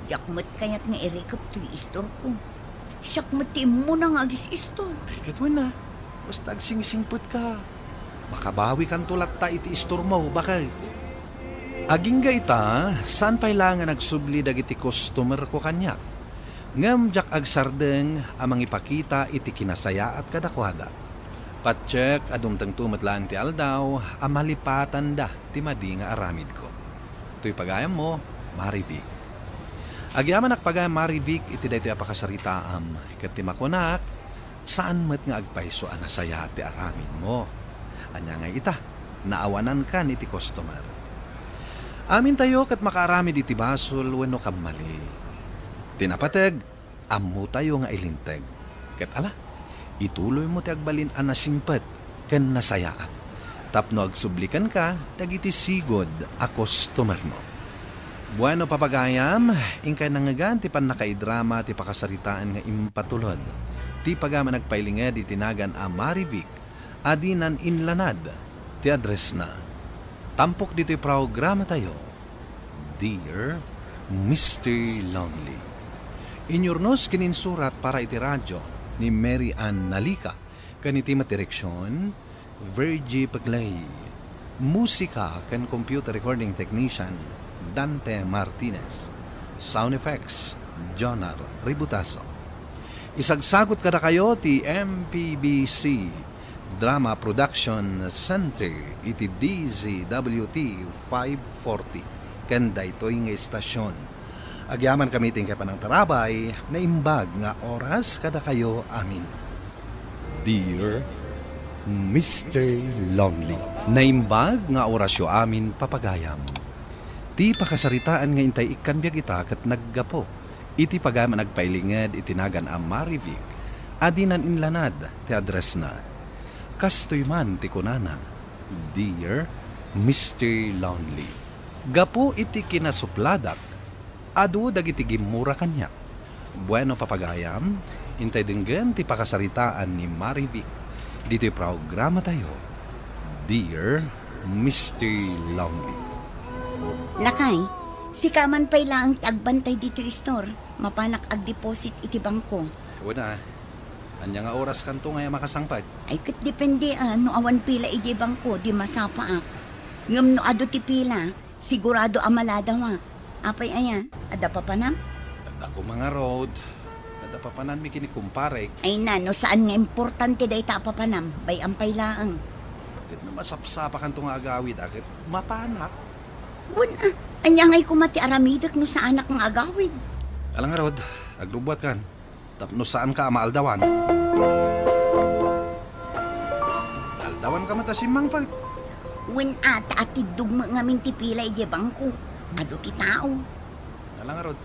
Jakmat kayat nga irikap to istor ko. Siyakmat ti mo na nga agis istor. Ay, katwan na, basta agsingsingpot ka. Makabawi kan tulat ta iti istor mo, bakit? Aging gaita, saan pa'y lang nagsubli dagiti customer ko kanyak? Ngam jak agsardeng amang ipakita iti kinasaya at kadakwada. Patsyek adumtang tumatlaan ti aldaw, amalipatan da ti madi nga aramid ko. To'y pagayam mo, Marivik. Agyaman akpagayam Marivik iti daytoy apakasaritaam. Kat ti makunak, saan met nga agpayso anasaya ti aramid mo? Anya nga ita, naawanan ka ni ti customer. Amin tayo kat makaramid iti basol wenno kamali. Tinapateg, ammo tayo nga ilinteg. Kat ala, ituloy mo ti agbalin anasimpet ken nasayaan. Tapno agsublikan ka, dagiti sigod a customer mo. Bueno papagayam, ingkay nangagan ti pan nakaidrama ti pakasaritaan nga impatulod. Ti pagama nagpailinged itinagan a Marivik, adinan inlanad, ti address na. Tampok dito'y programa tayo. Dear Mr. Lonely. Inyornos kininsurat para iti radyo ni Mary Ann Nalika. Kaniti matireksyon, Virgie Paglay. Musika kan computer recording technician, Dante Martinez. Sound effects, Jonar Ributaso. Isagsagot kada kayo ti MPBC Drama Production Center iti DZWT 540 kanda ito'y nga istasyon. Agyaman kami ting kapanang tarabay na imbag nga oras kada kayo amin. Dear Mr. Lonely, naimbag nga orasyo amin papagayam. Ti pakasaritaan nga intay ikan biag ita kat naggapo. Iti pagaman nagpailinged itinagan a Marivik. Adinan inlanad ti address na. Kastoy man ti kunana, Dear Mr. Lonely. Gapu iti kinasupladak, adu dagiti gimura kanyak. Bueno papagayam, intay dinggan ti pakasaritaan ni Marivic. Dito programa tayo, Dear Mr. Lonely. Lakay, si Kaman pa'y lang tagbantay dito store. Mapanak ag deposit iti bangko. Wala, anya nga oras kanto nga makasangpad. Ay kat depende no awan pila iti bangko, di masapa ak. Ngam no ado ti pila, sigurado amalada wa. Apay aya, ada pa panam? Ako mga road, nadapapanan mi kinikumpare. Ay na, no saan nga importante day tapapanam, bay ampay laang. Bakit na masapsapa kanto nga agawid, akit mapanak. Wala, anya nga'y kumati aramidak no sa anak ng agawid. Alang nga rod, agrubwat kan. Tapno saan ka maaldawan? Aldawan ka matasimang pa. Wen ata ati dugma ngamin ti pila iti bangko. Ado ti tao. Alang nga rod,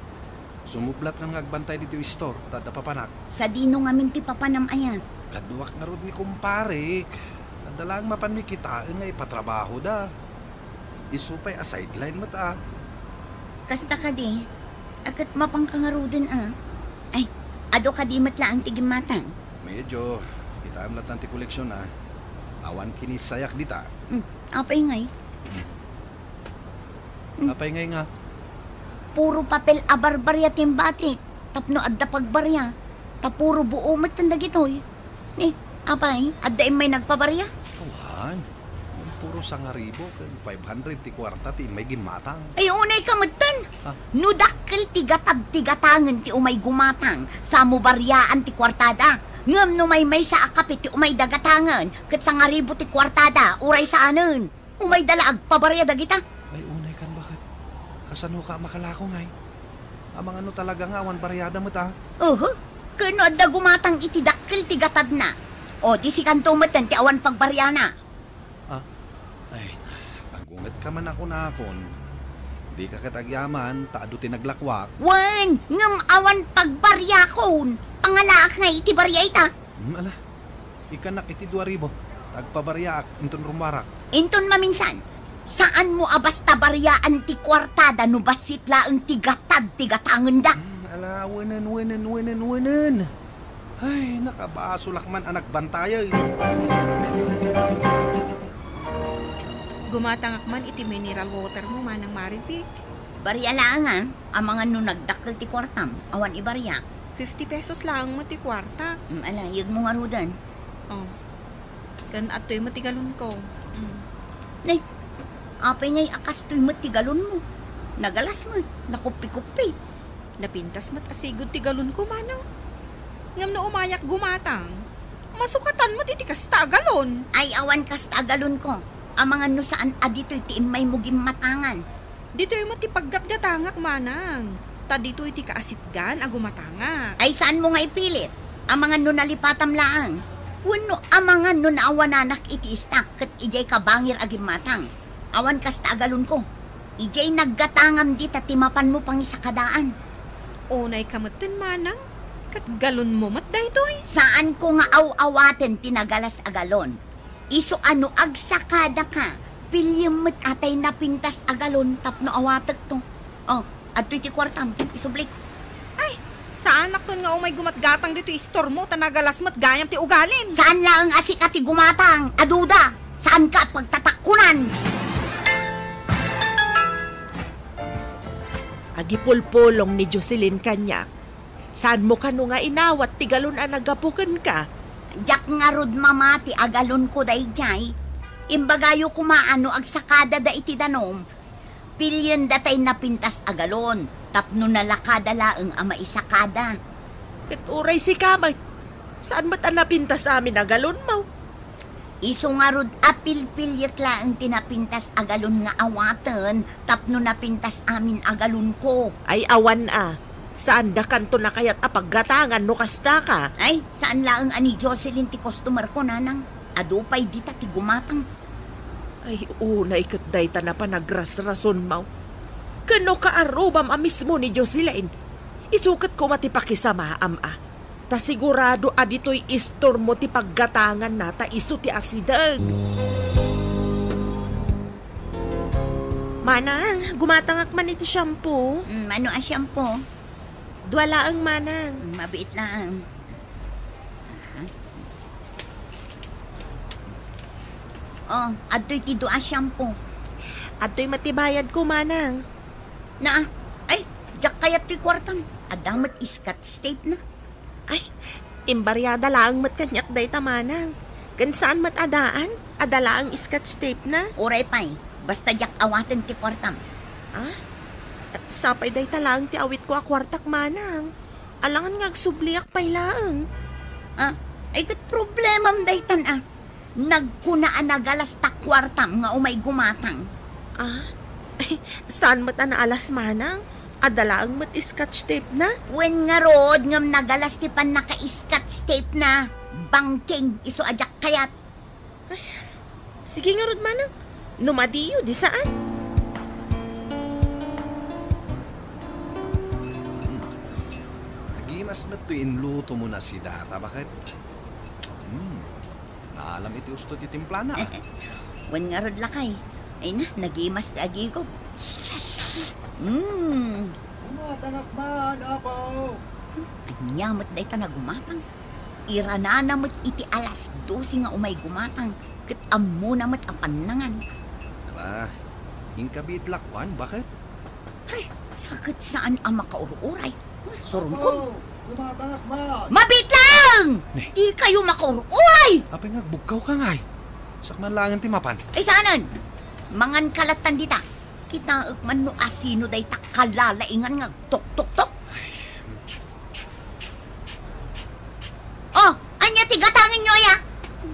sumublat kang agbantay dito yung store, tada papanak. Sa dino ngamin ti papanam aya. Kaduwak na rod ni kumparik. Nadalang mapan mi kitaan nga ipatrabaho da. Isupay a sideline mo ta. Kasta ka di, akat mapangkangaruden Ay, ado ka di matlaang tigimatang. Medyo, kita amlat ng ti koleksyon awan kinisayak dita. Apay ngay. Apay ngay nga. Puro papel abarbarya timbatik. Tapno adda pagbarya. Tapuro buo matanda gitoy. Ni, apay, adda may nagpabarya? Tuhan, yung puro 1,000, 500 ti kwarta ti may gimatang. Ay, unay kamatan. Ha? Nudakkel tigatag-tigatangan ti umay gumatang. Sa mubaryaan ti kwartada. Ngam no may sa akapit ti umay dagatangan. Kat 1,000 ti kwartada, uray sa anon. Umay dalaag pabarya dagita. Ay, unay kan bakit? Kasano ka makalako ngay? Amang ano talaga nga awan baryada mo ta? Kano adda gumatang iti dakkel tigatad na. O, di si kanto matan ti awan pagbarya na. Ay, agungat ka man ako na akon. Di ka katagyaman, taado tinaglakwak. Wan, ngam awan pagbarya kon. Pangalaak nga iti barya ita. Ala, ikanak iti 2,000. Tagpabaryaak, inton rumarak. Inton maminsan, saan mo abasta baryaan ti kwartada no basit laang tigatad-tigatangan da? Ala, wanan. Ay, nakabasulak man anak bantayay. Gumatangak man iti mineral water mo manang Marivic. Barya lang ang mga no nagdakkel ti kwartam, awan ibarya. 50 pesos lang mo ti kwarta. Ala, yag mo nga rudan. Oh. Kan atoy mo ti galon ko. Nay, apay ngay akas to'y matigalon mo. Nagalas mo, nakupi-kupi. Napintas mat asigod ti galon ko manang. Ngam no umayak gumatang. Masukatan mo ti kasta galon. Ay awan kasta galon ko. Ang mga no saan adito'y ti imay mo gimatangan. Dito'y mo ti paggatgatangak manang. Ta dito'y ti kaasitgan agumatangak. Ay saan mo nga ipilit? Ang mga no nalipatam laang. Wano ang mga no naawananak iti istak kat ijay kabangir agimatang. Awan kasta galon ko. Ijay naggatangam di tatimapan mo pang isakadaan. Unay kamatan manang. Kat galon mo mat daytoy. Saan ko nga aw-awaten tinagalas agalon? Iso ano agsakada ka? Pilyam mat atay napintas agalon tapno awatag to. Oh, adto'y ti kwartam, isublik. Ay, saan nakton nga umay gumatgatang dito istor mo tanagalas mat gayam ti ugalim? Saan lang asik ati gumatang? Aduda, saan ka pagtatakkunan? Agipulpulong ni Jocelyn kanyak. Saan mo kano nga inawat ti galon a nagapukan ka? Jak nga rod mamati agalon ko dayjay. Imbagayo kumaano agsakada da iti danom. Pilyon datay napintas agalon. Tapno nalakada laeng ama isakada. Kat uray si kamay. Saan ba't napintas amin agalon mo? Iso nga rod apil-pilyak laeng tinapintas agalon nga awaten. Tapno napintas amin agalon ko. Ay awan Saan da kanto na kayat apaggatangan no kasta ka? Ay, saan laeng ani Jocelyn ti customer ko nanang? Adupay dita ti gumatang. Ay, unay kat dayta na pa nagrasrason mo. Kano ka arubam mismo ni Jocelyn? Isukat ko matipakisama, Ta sigurado adito'y istor mo ti paggatangan na ta iso ti asidag. Manang, gumatangak man iti shampoo. Ano ang shampoo? Dwala ang manang. Mabiit lang. Oh, adoy ti doa shampoo. Adto'y matibayad ko, manang. Ay, jak kayat ti kwartam. Adamat iskat state na. Ay, imbaryada lang mat kanyak day tamanang. Kan saan mat adaan? Adala ang scotch tape na. Oray pa'y, basta jak awatan ti kwartam. Ah? Sapay day talang ti awit ko a kwartak manang. Alangan nga agsubliak pay laang. Ay kat problemam day tan. Nagkunaan nagalas ta kwartam nga umay gumatang. Ay, saan mat anaalas manang? Adala ang mat scotch tape na? When nga rod ngam nagalas ti pan naka-scotch tape na. Bangking iso ajak kayat. Ay, sige nga rod manang. Numadiyo, di saan? Nagimas na to inluto mo na si Data. Bakit? Naalam iti gusto ti timpla na. When nga rod lakay. Ay na, nagimas ti agigop. Umatanak man, apaw. Anyamot day ta na gumatang. Irana namot iti alas 12 nga umay gumatang. Kat amo namot ang panangan. Diba? Ingkabit lakwan, bakit? Ay, sakit saan ang makaururay. Surong ko. Umatanak man. Mabit lang! Ne. Di kayo makaururay! Apay nga, bugkaw ka ngay. Sakman langan ti mapan. Ay saanan? Mangan kalatan dita. Kita man no asino day ta kalalaingan nga tok-tok-tok. Oh, anya tigatangin nyo ya.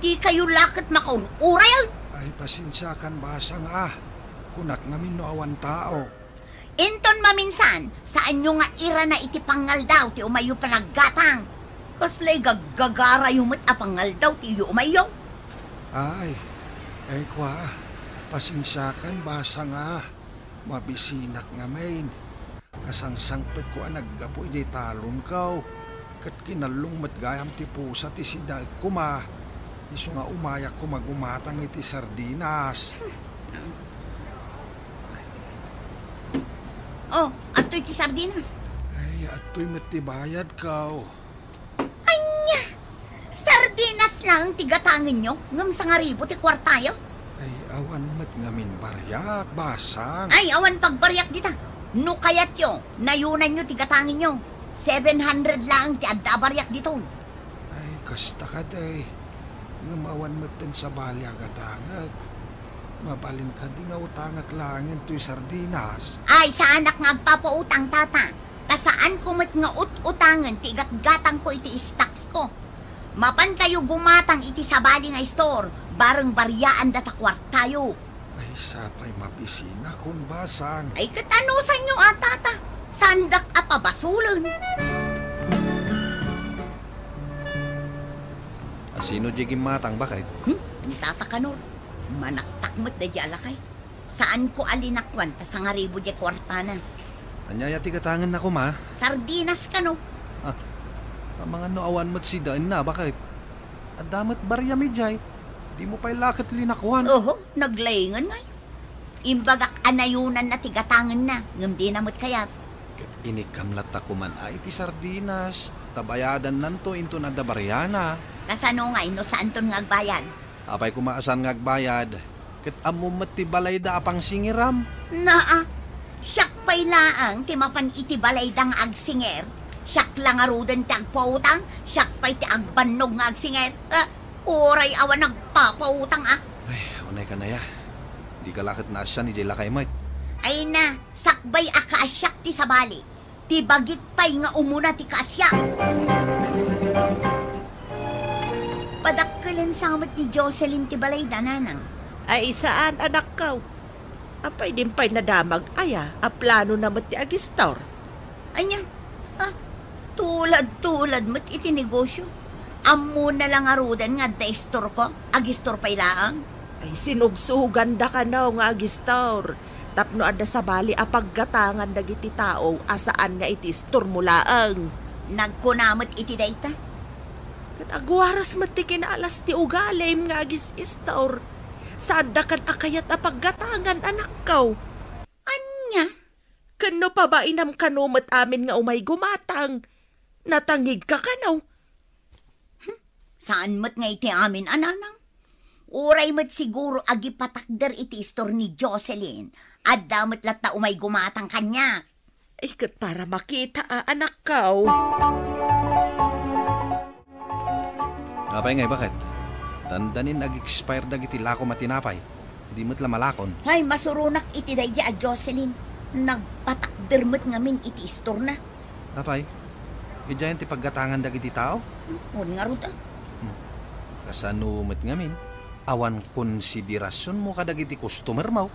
Di kayo lakit makaururay. Ay, pasensyakan basang kunak ngamin no awan tao. Inton maminsan, saan nyo nga ira na iti pangal daw ti umayo panaggatang. Kaslay gaggagara yung pangal daw ti umayo. Ay, kwa, pasensyakan basang mabisinak nga main. Asang sangpet ko naggapo iti talon kaw. Kat kinalong matgayam ti pusa ti sidag kuma. Iso nga umayak ko magumatang iti sardinas. Oh, ato'y ti sardinas. Ay, ato'y matibayad kaw. Anya! Sardinas lang tigatangin nyo. Ngam sa nga ribo ti kwartayo. Ay, awan mat ngamin baryak, basang. Ay, awan pagbaryak dita. No kayat yo, nayunan nyo tigatangin nyo. 700 lang ti adda baryak dito. Ay, kasta ka day. Ngamawan matin sa bali agatangag. Mabalin ka di nga utangag langin to'y sardinas. Ay, sa anak nga agpapautang tata. Tasaan ko mat nga utangan ti gatgatang ko iti stocks ko. Mapan kayo gumatang iti sabali nga store. Bareng baryaan data kwartayo. Ay, sapay mabisina kung basang. Ay, katanusan nyo tata. Sandak apabasulan. Asino di matang, bakit? Tata kanor. Manaktakmat na di alakay. Saan ko alinakwan ta sa nga ribo di kwartana. Anyaya ti katangan na ko, ma. Sardinas ka no. Ang mga noawan mo't si daan na, bakit? At damat barya mi jay. Di mo pa'y lakit linakwan. Oho, naglayngan nga. Imbagak anayunan na tigatangan na. Ngam di namot kayat. Kat inikamlat ako man ay ti sardinas. Tabayadan nanto into na dabaryana. Kasano nga, ino saan ton nga agbayan? Apay kumaasan nga agbayad. Kat amumat ti balay da apang singiram. Siyak pa'y laang ti mapan iti balay da nga agsinger. Siyak lang arudan ti agpautang. Siyak pa'y ti agbanog nga agsinger. Oray awan nagpapautang Ay, unay ka na ya. Di ka lakit na asya ni Jay Lakay Mike. Ay na, sakbay akaasyak ti sabali. Ti bagit pa'y nga umuna ti kaasyak. Padakkalan samot ni Jocelyn ti balay dananang. Ay, saan anak kaw? Apay din pa'y nadamag aya. A plano na mat ti agistor. Anya, tulad mo't iti negosyo. Amo na lang arudan nga da-store ko. Agistor pa'y laang. Ay, sinugsugan da ka na nga agistor. Tapno ada sa bali a paggatangan dagiti tao asaan nga iti store mo laang. Nagkunamot iti dayta. Kat agwaras mati kinaalas ti ugalim nga agis istor. Saan da kan akayat a paggatangan anak kaw? Anya? Kano pa ba inam kanumat amin nga umay gumatang? Natangig ka kanaw? Saan mo't nga iti amin, ananang? Uray mo't siguro agi patakder iti istor ni Jocelyn. At damot lata umay gumatang kanya. Ikat para makita anak kaw. Apay ngay, bakit? Tandanin nag-expire na iti lako matinapay. Hindi mo't lamalakon. Hay, masurunak iti daya a Jocelyn. Nagpatakder mo't ngamin iti istor na. Apay, idyayan ti paggatangan dagiti tao? Nga ruta. Kasano mo't ngamin? Awan konsiderasyon mo kadagiti customer mo.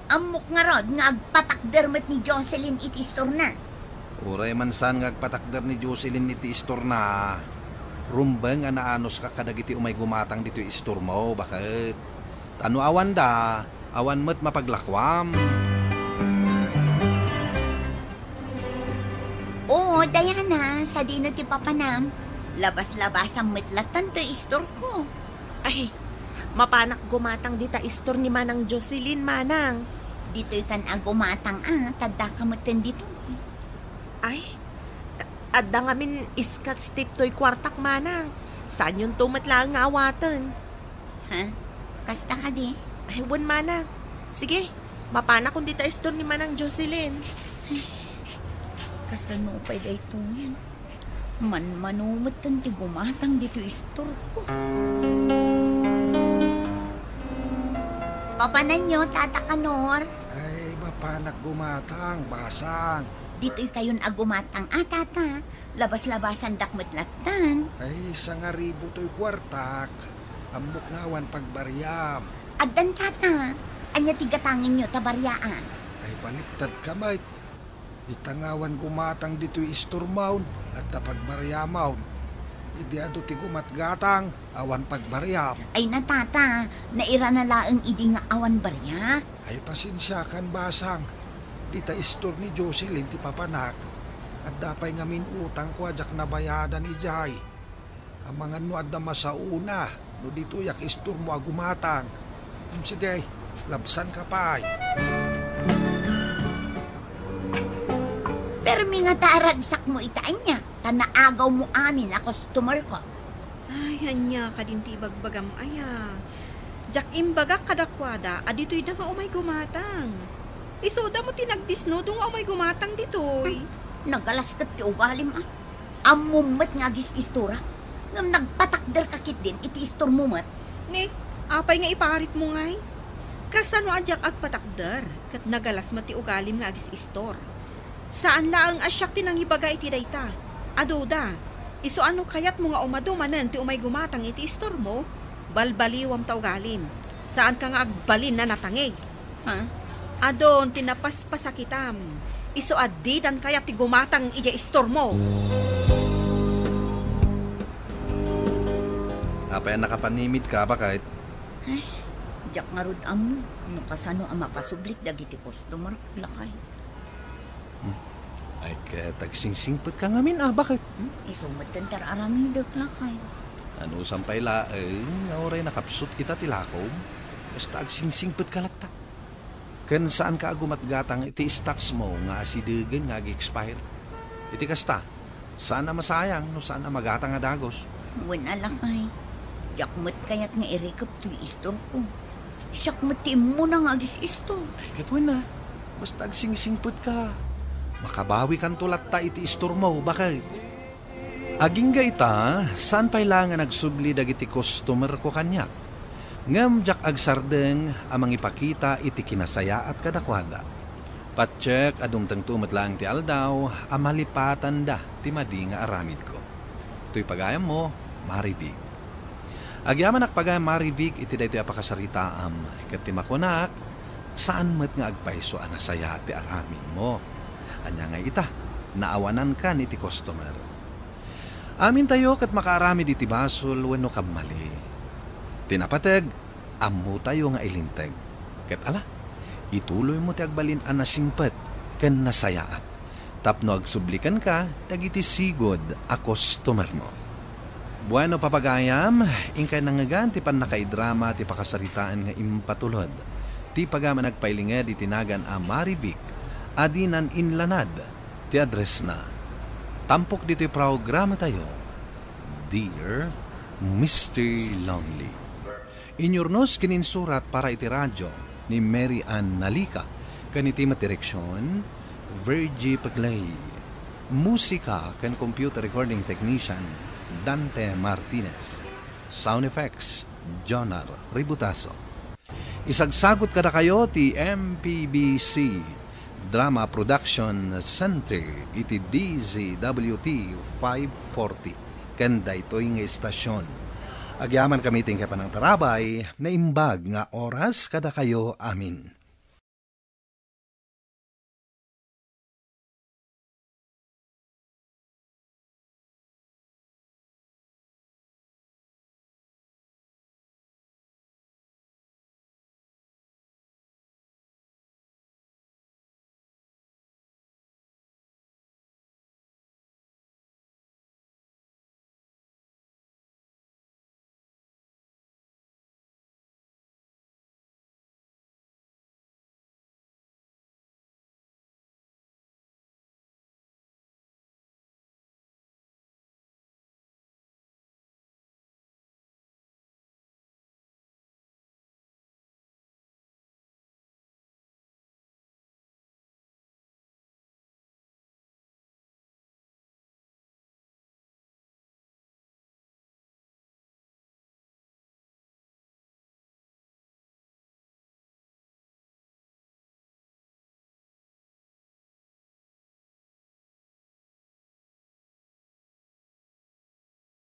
Amok nga rod nga agpatakder mo't ni Jocelyn iti istor na. Uray man saan nga agpatakder ni Jocelyn iti istor na. Rumbang anaanos ka kadagiti umay gumatang dito istor mo. Bakit? Tano awan da? Awan mo't mapaglakwam. Oo, Diana, sa dino ti papanam. Labas-labasang metlatan to istor ko. Ay, mapanak gumatang dita istor ni Manang Jocelyn, Manang. Dito'y kan agumatang tadda ka matin dito. Ay, adda nga min iskat step to'y kwartak, Manang. Saan yung tumatla nga awatan? Ha? Kasta ka di? Ay, wan, Manang. Sige, mapanak kung dita istor ni Manang Jocelyn. Kasano pa ito yan? Manumot ang ti gumatang dito istor ko. Papanan nyo, Tata Kanor. Ay, mapanak gumatang, basang. Dito'y kayon agumatang tata. Labas-labasan dakmetlatan. Ay, sangaribo to'y kwartak. Amok ngawan pagbaryam. Addan, Tata. Anya tigatangin nyo, tabaryaan. Ay, baliktad kamay. Itangawan gumatang dito'y istormawn at napagbaryamawn. Idi ado ti gumatgatang, awan pagbaryam. Ay na, Tata. Naira na laang idi nga awan baryak. Ay, pasensyakan basang. Dita istor ni Jocelyn ti papanak. At dapay ngamin utang ko ajak na bayadan ni Jay. Amangan no adda masauna. No dito yak istor mo agumatang. Sige, labsan ka pa. Pero mi nga taaragsak mo itaan niya. Tanaagaw mo amin na customer ko. Ay, anya ka din ti bagbagam aya. Jak imbaga kadakwada, adito'y da nga umay gumatang. Isoda mo tinagdisno dong umay gumatang dito'y. Nagalaskat ti ugalim Amumat nga gis istura. Ngam nagpatakder kakit din iti istor mumat. Ne, apay nga iparit mo ngay. Kasano ajak agpatakder, kat nagalas mati ugalim nga agis istor. Saan laang asyak tinang ibaga iti dayta? Adoda, iso ano kayat mo nga umadumanan ti umay gumatang iti istor mo? Balbaliwam ta ugalim. Saan ka nga agbalin na natangig? Ha? Adon tinapaspasakitam. Iso adidan kayat ti gumatang ija istor mo. Apay nakapanimid ka ba kahit? Ay, jak nga rod amo. No kasano ang mapasublik dagiti customer lakay. Ay, kaya tagsingsingpot ka ngamin bakit? Isumat tentar aramidak lakay. Ano sampay la, nga oray nakapsut ita tilakom. Basta agsingsingpot ka latta. Kan saan ka agumatgatang iti stocks mo nga asidigan nga agi-expire. Iti kasta, saan na masayang no saan na magatang nga dagos. Wala lakay. Jak mo't kayat nga irikap to istor ko. Siyak matim mo na nga agis istor. Ay, katwin na. Basta agsingsingpot ka. Makabawi kan tulat ta iti istor mo, bakit? Aging ita, saan pa'y lang nagsubli dagiti customer ko kanyak? Ngam jak agsardeng amang ipakita iti kinasaya at kadakwada. Patsyek adumtang tumat lang ti aldaw, amalipatan da ti madi nga aramid ko. To'y pagayam mo, Marivig. Agyaman pagayam Marivig iti daytoy apakasarita ket ti makunak, saan met nga agpayso anasaya ti aramid mo? Anya nga ita, naawanan ka ni ti customer. Amin tayo kat makaarami di ti basol wenno kamali. Tinapateg, ammo tayo nga ilinteg. Ket ala, ituloy mo ti agbalin anasingpet ken nasayaat. Tapno agsublikan ka, dagiti sigod a customer mo. Bueno papagayam, ingkay nangagan ti pan nakaidrama ti pakasaritaan nga impatulod. Ti pagama nagpailinged itinagan a Marivic, adinan inlanad, ti address na. Tampok dito'y programa tayo, Dear Mr. Lonely. Inyurnos kininsurat para iti radyo ni Mary Ann Nalika, kaniti matireksyon, Virgie Paglay. Musika kan computer recording technician, Dante Martinez. Sound effects, Jonar Ributaso. Isagsagot kada kayo ti MPBC Drama Production Center iti DZWT 540 kanda ito'y nga estasyon. Agyaman kami ting kapanang tarabay na imbag nga oras kada kayo amin.